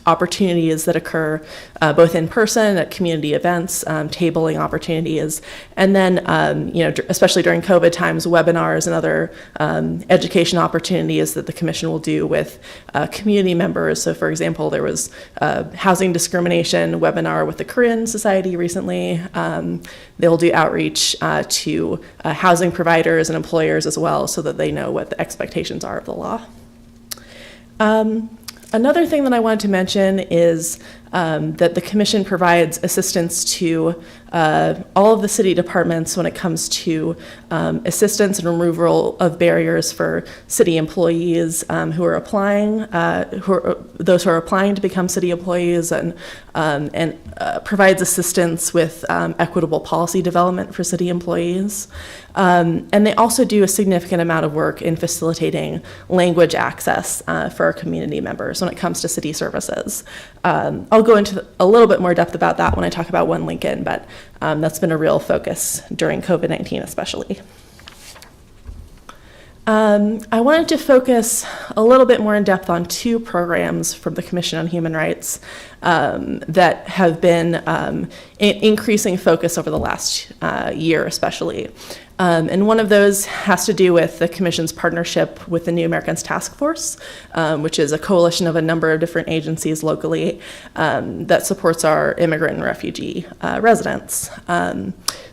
opportunities that occur both in person at community events, tabling opportunities, and then, especially during COVID times, webinars and other education opportunities that the Commission will do with community members. So, for example, there was a housing discrimination webinar with the Korean Society recently. They'll do outreach to housing providers and employers as well so that they know what the expectations are of the law. Another thing that I wanted to mention is that the Commission provides assistance to all of the city departments when it comes to assistance and removal of barriers for city employees who are applying, those who are applying to become city employees, and provides assistance with equitable policy development for city employees. And they also do a significant amount of work in facilitating language access for our community members when it comes to city services. I'll go into a little bit more depth about that when I talk about One Lincoln, but that's been a real focus during COVID-19 especially. I wanted to focus a little bit more in depth on 2 programs from the Commission on Human Rights that have been increasing focus over the last year especially. And one of those has to do with the Commission's partnership with the New Americans Task Force, which is a coalition of a number of different agencies locally that supports our immigrant and refugee residents.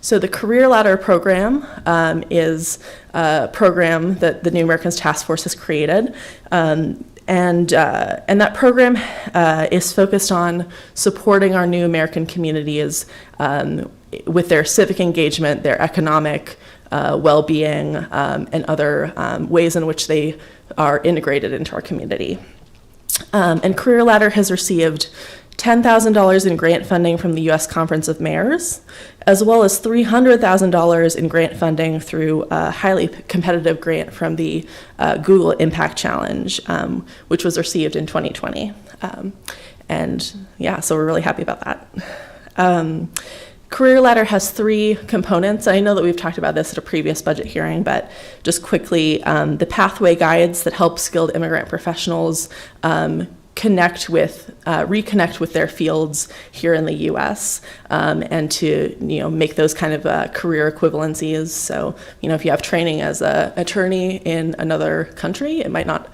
So the Career Ladder program is a program that the New Americans Task Force has created. And that program is focused on supporting our new American communities with their civic engagement, their economic well-being, and other ways in which they are integrated into our community. And Career Ladder has received $10,000 in grant funding from the U.S. Conference of Mayors, as well as $300,000 in grant funding through a highly competitive grant from the Google Impact Challenge, which was received in 2020. And yeah, so we're really happy about that. Career Ladder has 3 components. I know that we've talked about this at a previous budget hearing, but just quickly, the pathway guides that help skilled immigrant professionals reconnect with their fields here in the U.S. And to make those kind of career equivalencies. So if you have training as an attorney in another country, it might not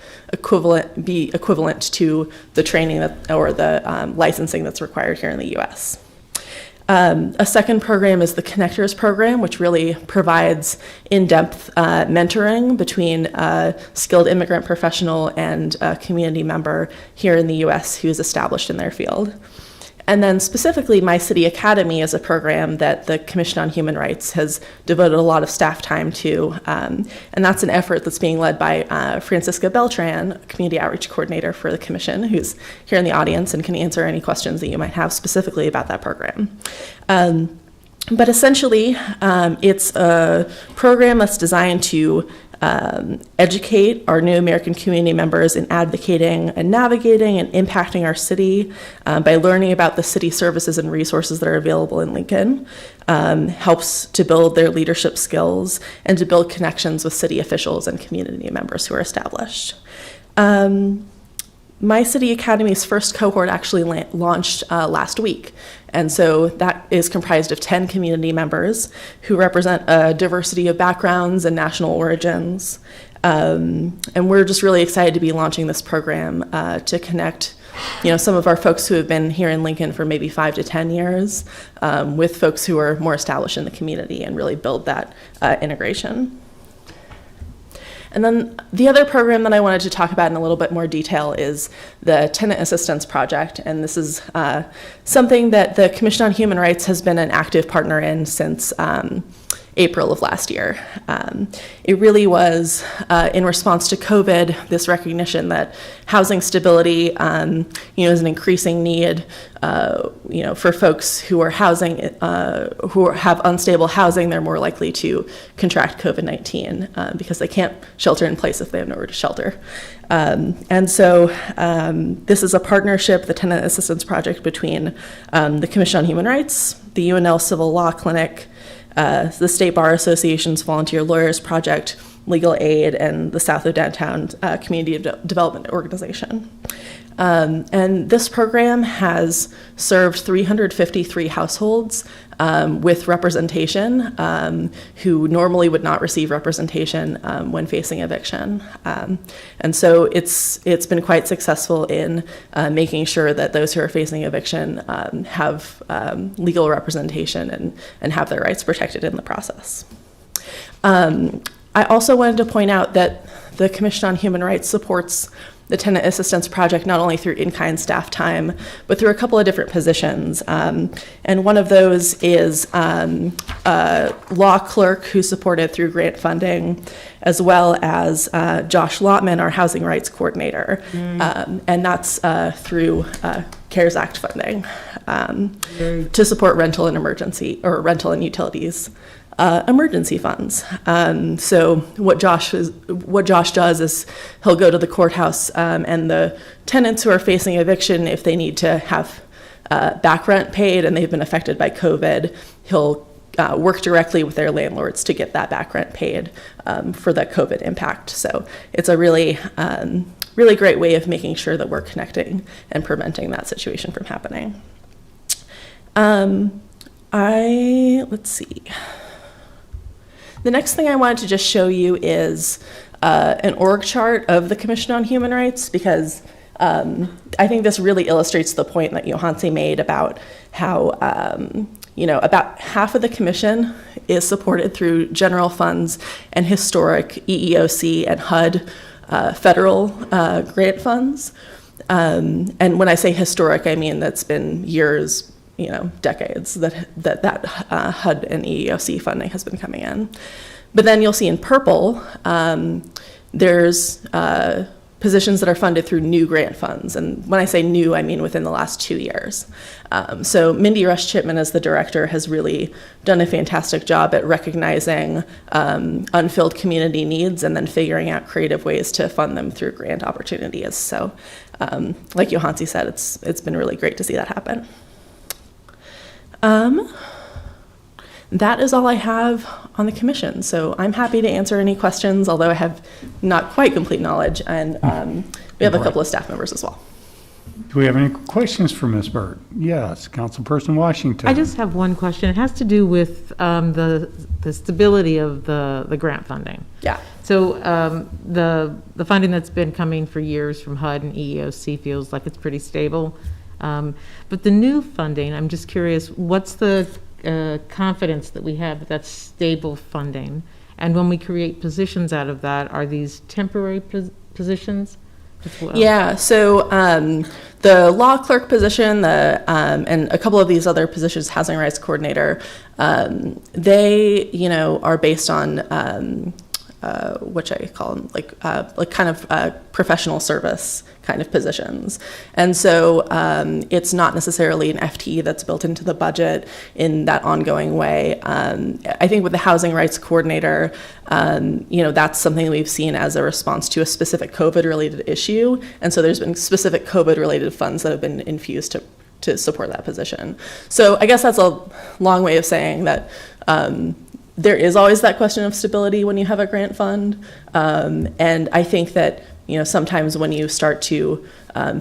be equivalent to the training or the licensing that's required here in the U.S. A second program is the Connectors program, which really provides in-depth mentoring between a skilled immigrant professional and a community member here in the U.S. who's established in their field. And then specifically, My City Academy is a program that the Commission on Human Rights has devoted a lot of staff time to. And that's an effort that's being led by Francisca Beltran, Community Outreach Coordinator for the Commission, who's here in the audience and can answer any questions that you might have specifically about that program. But essentially, it's a program that's designed to educate our new American community members in advocating and navigating and impacting our city by learning about the city services and resources that are available in Lincoln, helps to build their leadership skills and to build connections with city officials and community members who are established. My City Academy's first cohort actually launched last week. And so that is comprised of 10 community members who represent a diversity of backgrounds and national origins. And we're just really excited to be launching this program to connect some of our folks who have been here in Lincoln for maybe 5 to 10 years with folks who are more established in the community and really build that integration. And then the other program that I wanted to talk about in a little bit more detail is the Tenant Assistance Project. And this is something that the Commission on Human Rights has been an active partner in since April of last year. It really was in response to COVID, this recognition that housing stability is an increasing need for folks who are who have unstable housing. They're more likely to contract COVID-19 because they can't shelter in place if they have nowhere to shelter. And so this is a partnership, the Tenant Assistance Project, between the Commission on Human Rights, the UNL Civil Law Clinic, the State Bar Association's Volunteer Lawyers Project, Legal Aid, and the South of Downtown Community Development Organization. And this program has served 353 households with representation who normally would not receive representation when facing eviction. And so it's been quite successful in making sure that those who are facing eviction have legal representation and have their rights protected in the process. I also wanted to point out that the Commission on Human Rights supports the Tenant Assistance Project not only through in-kind staff time, but through a couple of different positions. And one of those is a law clerk who's supported through grant funding, as well as Josh Lotman, our Housing Rights Coordinator. And that's through CARES Act funding to support rental and utilities. Emergency funds. So what Josh does is he'll go to the courthouse and the tenants who are facing eviction, if they need to have back rent paid and they've been affected by COVID, he'll work directly with their landlords to get that back rent paid for the COVID impact. So it's a really great way of making sure that we're connecting and preventing that situation from happening. Let's see. The next thing I wanted to just show you is an org chart of the Commission on Human Rights, because I think this really illustrates the point that Johansi made about how about half of the Commission is supported through general funds and historic EEOC and HUD federal grant funds. And when I say historic, I mean that's been years, decades that HUD and EEOC funding has been coming in. But then you'll see in purple, there's positions that are funded through new grant funds. And when I say new, I mean within the last 2 years. So Mindy Rush Chipman, as the director, has really done a fantastic job at recognizing unfilled community needs and then figuring out creative ways to fund them through grant opportunities. So like Johansi said, it's been really great to see that happen. That is all I have on the commission. So I'm happy to answer any questions, although I have not quite complete knowledge, and we have a couple of staff members as well. Do we have any questions for Ms. Burt? Yes, Councilperson Washington. I just have one question. It has to do with the stability of the grant funding. Yeah. So the funding that's been coming for years from HUD and EEOC feels like it's pretty stable. But the new funding, I'm just curious, what's the confidence that we have that that's stable funding? And when we create positions out of that, are these temporary positions as well? Yeah, so the law clerk position, and a couple of these other positions, housing rights coordinator, they, are based on which I call them like kind of professional service kind of positions. And so it's not necessarily an FTE that's built into the budget in that ongoing way. I think with the housing rights coordinator, that's something we've seen as a response to a specific COVID-related issue. And so there's been specific COVID-related funds that have been infused to support that position. So I guess that's a long way of saying that there is always that question of stability when you have a grant fund. And I think that, sometimes when you start to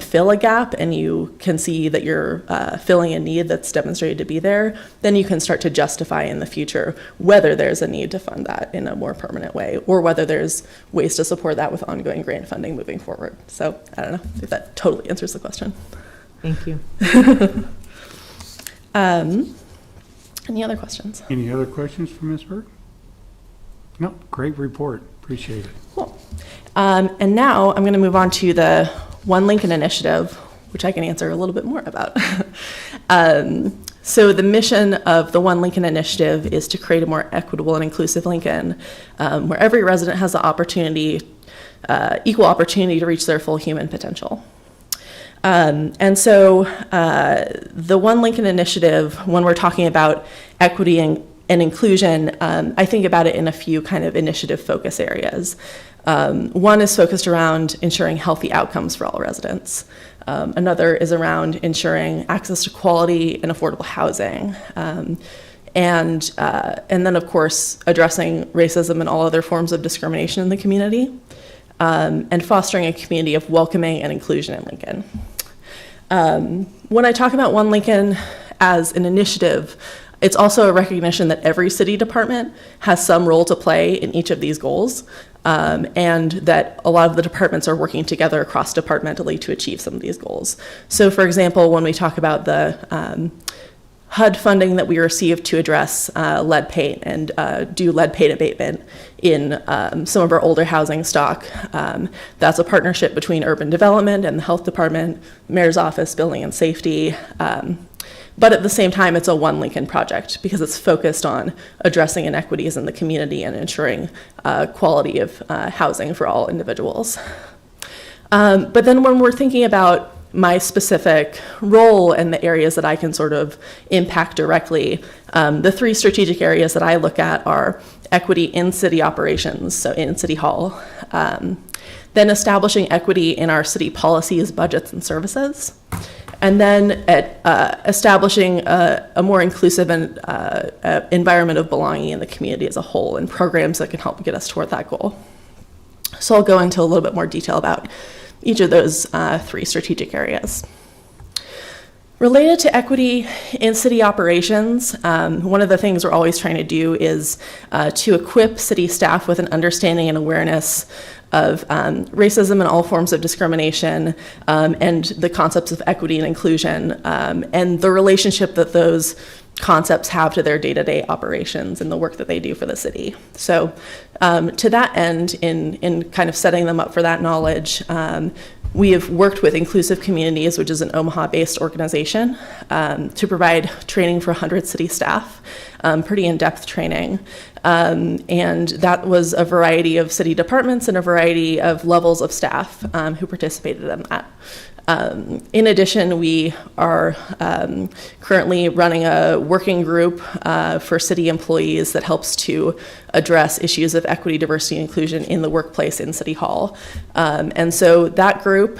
fill a gap and you can see that you're filling a need that's demonstrated to be there, then you can start to justify in the future whether there's a need to fund that in a more permanent way, or whether there's ways to support that with ongoing grant funding moving forward. So I don't know if that totally answers the question. Thank you. Any other questions? Any other questions for Ms. Burt? No, great report. Appreciate it. Cool. And now I'm going to move on to the One Lincoln Initiative, which I can answer a little bit more about. So the mission of the One Lincoln Initiative is to create a more equitable and inclusive Lincoln, where every resident has the equal opportunity to reach their full human potential. And so the One Lincoln Initiative, when we're talking about equity and inclusion, I think about it in a few kind of initiative focus areas. One is focused around ensuring healthy outcomes for all residents. Another is around ensuring access to quality and affordable housing. And then, of course, addressing racism and all other forms of discrimination in the community. And fostering a community of welcoming and inclusion in Lincoln. When I talk about One Lincoln as an initiative, it's also a recognition that every city department has some role to play in each of these goals, and that a lot of the departments are working together cross-departmentally to achieve some of these goals. So, for example, when we talk about the HUD funding that we received to address lead paint and do lead paint abatement in some of our older housing stock. That's a partnership between urban development and the health department, mayor's office, building and safety. But at the same time, it's a One Lincoln project because it's focused on addressing inequities in the community and ensuring quality of housing for all individuals. But then when we're thinking about my specific role and the areas that I can sort of impact directly, the three strategic areas that I look at are equity in city operations, so in City Hall, then establishing equity in our city policies, budgets, and services, and then establishing a more inclusive and environment of belonging in the community as a whole and programs that can help get us toward that goal. So I'll go into a little bit more detail about each of those three strategic areas. Related to equity in city operations, one of the things we're always trying to do is to equip city staff with an understanding and awareness of racism and all forms of discrimination, and the concepts of equity and inclusion, and the relationship that those concepts have to their day-to-day operations and the work that they do for the city. So to that end, in kind of setting them up for that knowledge, we have worked with Inclusive Communities, which is an Omaha-based organization, to provide training for 100 city staff, pretty in-depth training. And that was a variety of city departments and a variety of levels of staff who participated in that. In addition, we are currently running a working group for city employees that helps to address issues of equity, diversity, and inclusion in the workplace in City Hall. And so that group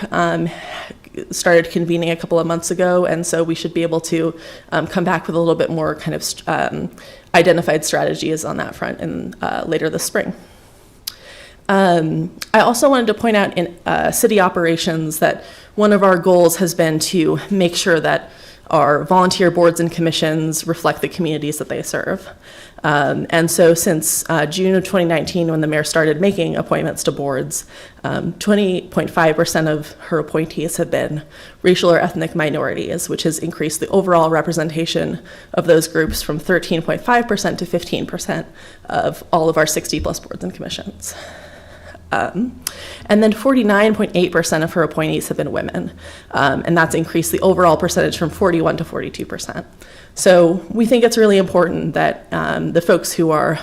started convening a couple of months ago, and so we should be able to come back with a little bit more kind of identified strategies on that front in, later this spring. I also wanted to point out in city operations that one of our goals has been to make sure that our volunteer boards and commissions reflect the communities that they serve. And so since June of 2019, when the mayor started making appointments to boards, 20.5% of her appointees have been racial or ethnic minorities, which has increased the overall representation of those groups from 13.5% to 15% of all of our 60+ boards and commissions. And then 49.8% of her appointees have been women, and that's increased the overall percentage from 41 to 42%. So we think it's really important that the folks who are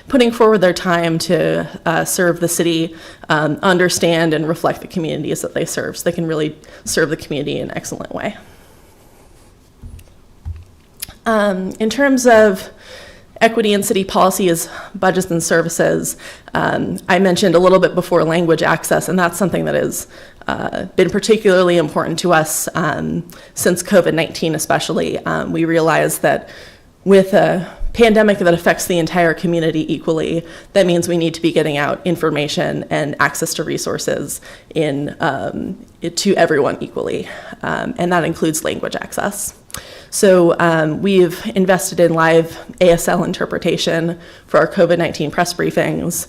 putting forward their time to serve the city understand and reflect the communities that they serve, so they can really serve the community in an excellent way. In terms of equity in city policy is budgets and services. I mentioned a little bit before language access, and that's something that has been particularly important to us since COVID-19 especially. We realized that with a pandemic that affects the entire community equally, that means we need to be getting out information and access to resources to everyone equally, and that includes language access. So we've invested in live ASL interpretation for our COVID-19 press briefings.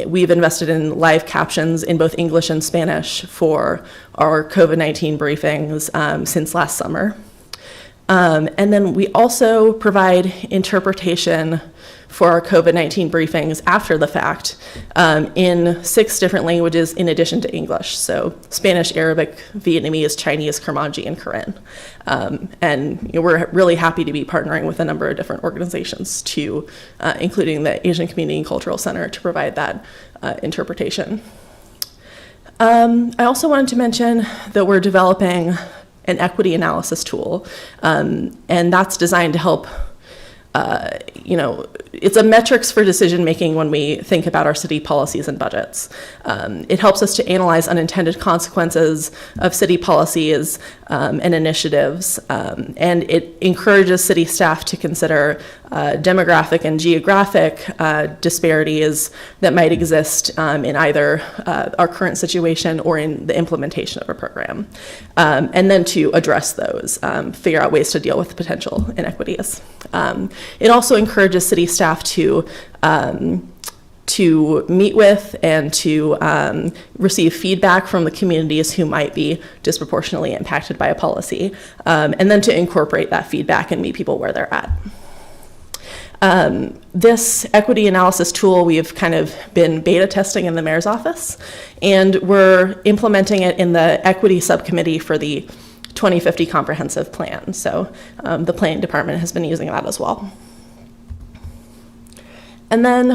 We've invested in live captions in both English and Spanish for our COVID-19 briefings since last summer. And then we also provide interpretation for our COVID-19 briefings after the fact in 6 different languages in addition to English. So Spanish, Arabic, Vietnamese, Chinese, Kurmanji, and Karen. And we're really happy to be partnering with a number of different organizations including the Asian Community and Cultural Center, to provide that interpretation. I also wanted to mention that we're developing an equity analysis tool, and that's designed to help it's a metrics for decision making when we think about our city policies and budgets. It helps us to analyze unintended consequences of city policies and initiatives, and it encourages city staff to consider demographic and geographic disparities that might exist in either our current situation or in the implementation of a program, and then to address those, figure out ways to deal with the potential inequities. It also encourages city staff to meet with and to receive feedback from the communities who might be disproportionately impacted by a policy, and then to incorporate that feedback and meet people where they're at. This equity analysis tool we've kind of been beta testing in the mayor's office, and we're implementing it in the equity subcommittee for the 2050 comprehensive plan. So the planning department has been using that as well. And then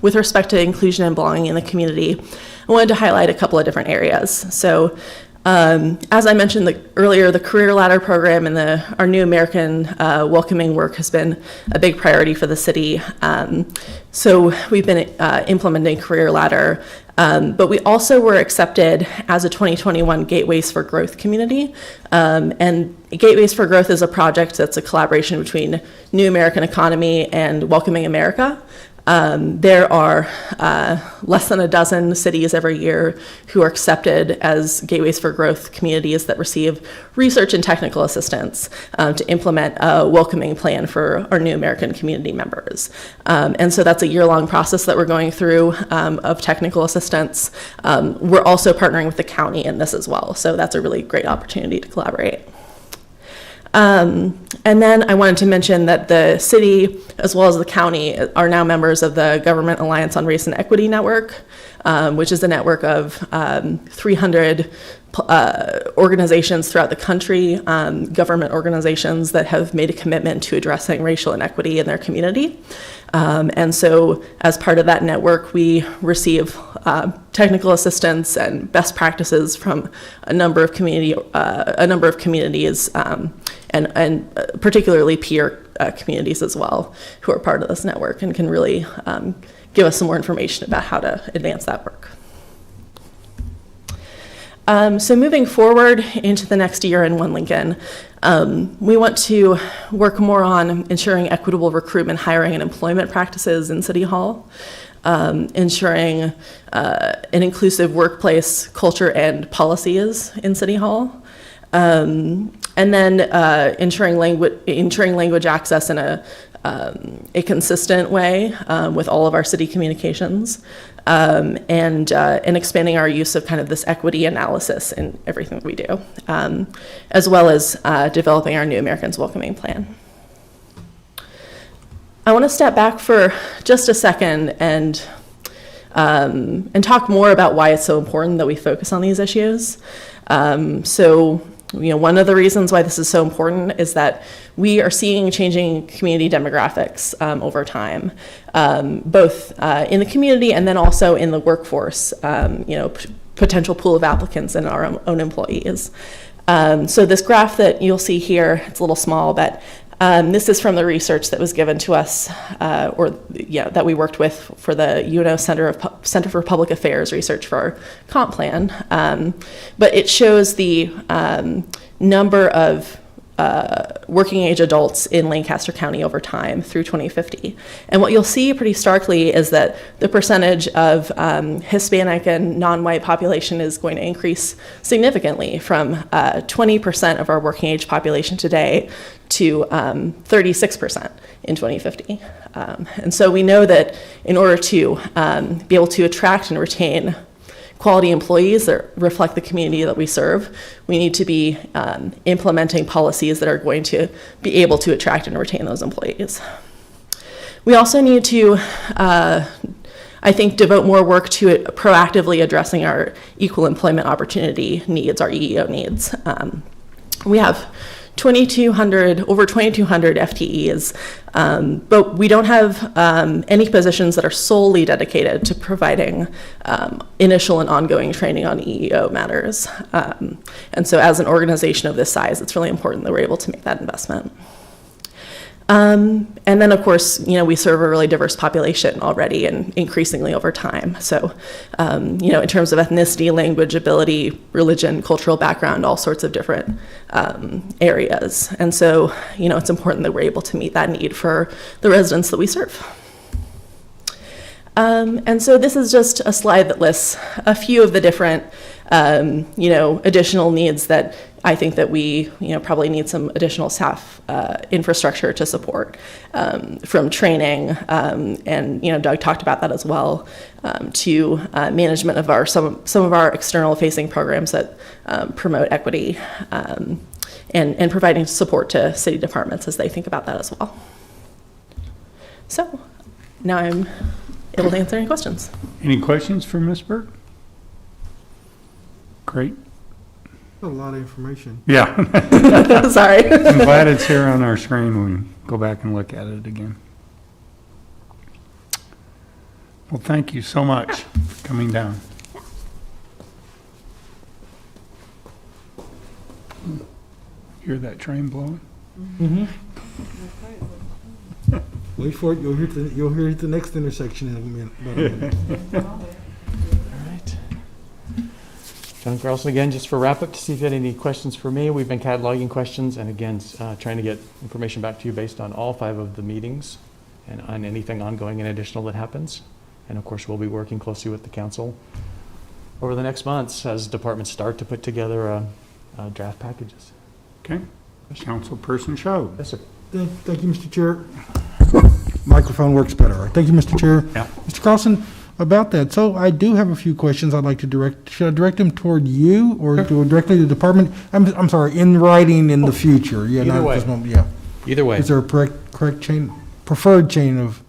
with respect to inclusion and belonging in the community, I wanted to highlight a couple of different areas. So as I mentioned earlier, the Career Ladder program and our New American welcoming work has been a big priority for the city. So we've been implementing Career Ladder, but we also were accepted as a 2021 Gateways for Growth community. And Gateways for Growth is a project that's a collaboration between New American Economy and Welcoming America. There are less than a dozen cities every year who are accepted as Gateways for Growth communities that receive research and technical assistance to implement a welcoming plan for our New American community members. And so that's a year-long process that we're going through of technical assistance. We're also partnering with the county in this as well, so that's a really great opportunity to collaborate. And then I wanted to mention that the city, as well as the county, are now members of the Government Alliance on Race and Equity Network, which is a network of 300 organizations throughout the country, government organizations that have made a commitment to addressing racial inequity in their community. And so as part of that network, we receive technical assistance and best practices from a number of communities, and particularly peer communities as well, who are part of this network and can really give us some more information about how to advance that work. So moving forward into the next year in One Lincoln, we want to work more on ensuring equitable recruitment, hiring, and employment practices in City Hall, ensuring an inclusive workplace culture and policies in City Hall, and then ensuring language access in a consistent way with all of our city communications, and expanding our use of kind of this equity analysis in everything that we do, as well as developing our New Americans Welcoming Plan. I want to step back for just a second and talk more about why it's so important that we focus on these issues. One of the reasons why this is so important is that we are seeing changing community demographics over time, both in the community and then also in the workforce, potential pool of applicants and our own employees. So this graph that you'll see here, it's a little small, but this is from the research that was given to us, that we worked with for the UNO Center for Public Affairs research for our comp plan. But it shows the number of working age adults in Lancaster County over time through 2050. And what you'll see pretty starkly is that the percentage of Hispanic and non-white population is going to increase significantly from 20% of our working age population today to 36% in 2050. And so we know that in order to be able to attract and retain quality employees that reflect the community that we serve, we need to be implementing policies that are going to be able to attract and retain those employees. We also need to, I think, devote more work to proactively addressing our equal employment opportunity needs, our EEO needs. We have over 2,200 FTEs, but we don't have any positions that are solely dedicated to providing initial and ongoing training on EEO matters. And so as an organization of this size, it's really important that we're able to make that investment. And then, of course, we serve a really diverse population already and increasingly over time. So, in terms of ethnicity, language, ability, religion, cultural background, all sorts of different areas. And so, it's important that we're able to meet that need for the residents that we serve. And so this is just a slide that lists a few of the different, additional needs that I think that we, probably need some additional staff infrastructure to support, from training, and Doug talked about that as well, to management of some of our external facing programs that promote equity, and providing support to city departments as they think about that as well. So now I'm able to answer any questions. Any questions for Ms. Burke? Great. A lot of information. Yeah. Sorry. I'm glad it's here on our screen when we go back and look at it again. Well, thank you so much for coming down. Hear that train blowing? Mm-hmm. Wait for it. You'll hear it at the next intersection in a minute. All right. John Carlson again, just for wrap up, to see if you had any questions for me. We've been cataloging questions and again, trying to get information back to you based on all 5 of the meetings and on anything ongoing and additional that happens. And of course, we'll be working closely with the council over the next months as departments start to put together draft packages. Okay. Councilperson Show. Yes, sir. Thank you, Mr. Chair. Microphone works better. Thank you, Mr. Chair. Yeah. Mr. Carlson, about that. So I do have a few questions I'd like to direct. Should I direct them toward you or do directly to the department? I'm sorry, in writing in the future. Yeah, Either not at way. this moment. Yeah. Either way. Is there a correct chain, preferred chain of?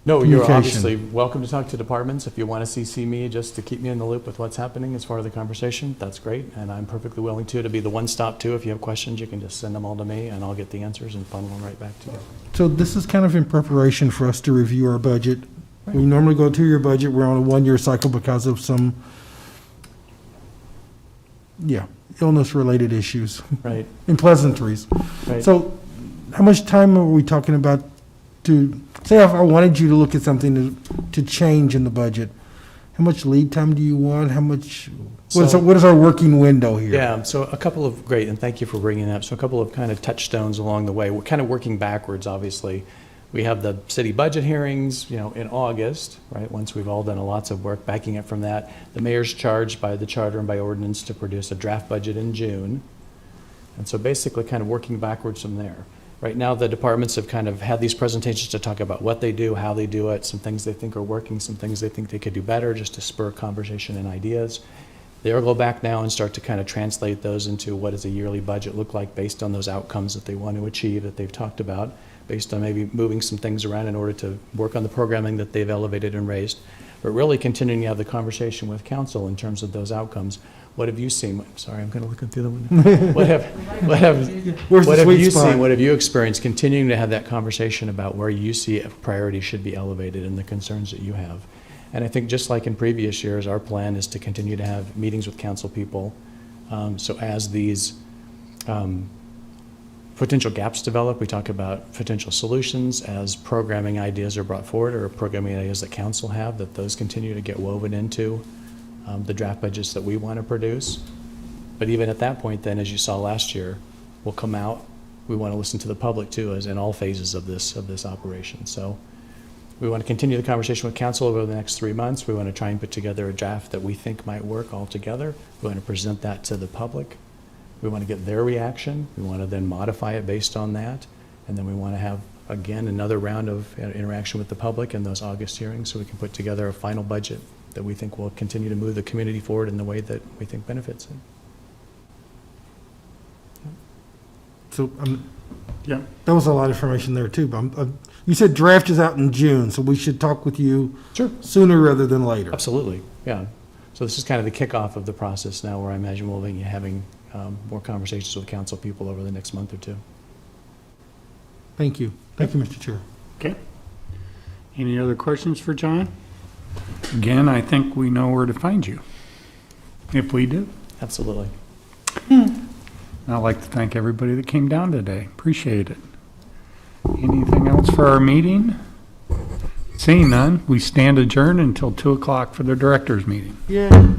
No, you're communication? obviously welcome to talk to departments. If you want to CC me just to keep me in the loop with what's happening as far as the conversation, that's great. And I'm perfectly willing to be the one-stop too. If you have questions, you can just send them all to me and I'll get the answers and funnel them right back to you. So this is kind of in preparation for us to review our budget. We normally go to your budget. We're on a one-year cycle because of some, illness-related issues Right, and pleasantries. right. So how much time are we talking about to, say if I wanted you to look at something to change in the budget, how much lead time do you want? How much, So- what is our working window here? Yeah, so a couple of, great, and thank you for bringing that up. So a couple of kind of touchstones along the way. We're kind of working backwards, obviously. We have the city budget hearings, in August, right? Once we've all done lots of work backing up from that. The mayor's charged by the charter and by ordinance to produce a draft budget in June. And so basically kind of working backwards from there. Right now, the departments have kind of had these presentations to talk about what they do, how they do it, some things they think are working, some things they think they could do better, just to spur conversation and ideas. They'll go back now and start to kind of translate those into what does a yearly budget look like based on those outcomes that they want to achieve that they've talked about, based on maybe moving some things around in order to work on the programming that they've elevated and raised. But really continuing to have the conversation with council in terms of those outcomes. What have you seen? I'm sorry, I'm kind of looking through the window. What have Where's the what have sweet you spot? seen? What have you experienced? Continuing to have that conversation about where you see a priority should be elevated and the concerns that you have. And I think just like in previous years, our plan is to continue to have meetings with council people. So as these potential gaps develop, we talk about potential solutions. As programming ideas are brought forward or programming ideas that council have, that those continue to get woven into the draft budgets that we want to produce. But even at that point then, as you saw last year, we'll come out, we want to listen to the public too, as in all phases of this operation. So we want to continue the conversation with council over the next 3 months. We want to try and put together a draft that we think might work all together. We want to present that to the public. We want to get their reaction. We want to then modify it based on that. And then we want to have, again, another round of interaction with the public in those August hearings so we can put together a final budget that we think will continue to move the community forward in the way that we think benefits it. So, Yeah. that was a lot of information there too, but you said draft is out in June, so we should talk with you Sure. sooner rather than later. Absolutely, yeah. So this is kind of the kickoff of the process now where I imagine we'll be having more conversations with council people over the next month or two. Thank you. Thank you, Mr. Chair. Okay. Any other questions for John? Again, I think we know where to find you, if we do. Absolutely. I'd like to thank everybody that came down today. Appreciate it. Anything else for our meeting? Seeing none, we stand adjourned until 2 o'clock for the directors' meeting. Yeah.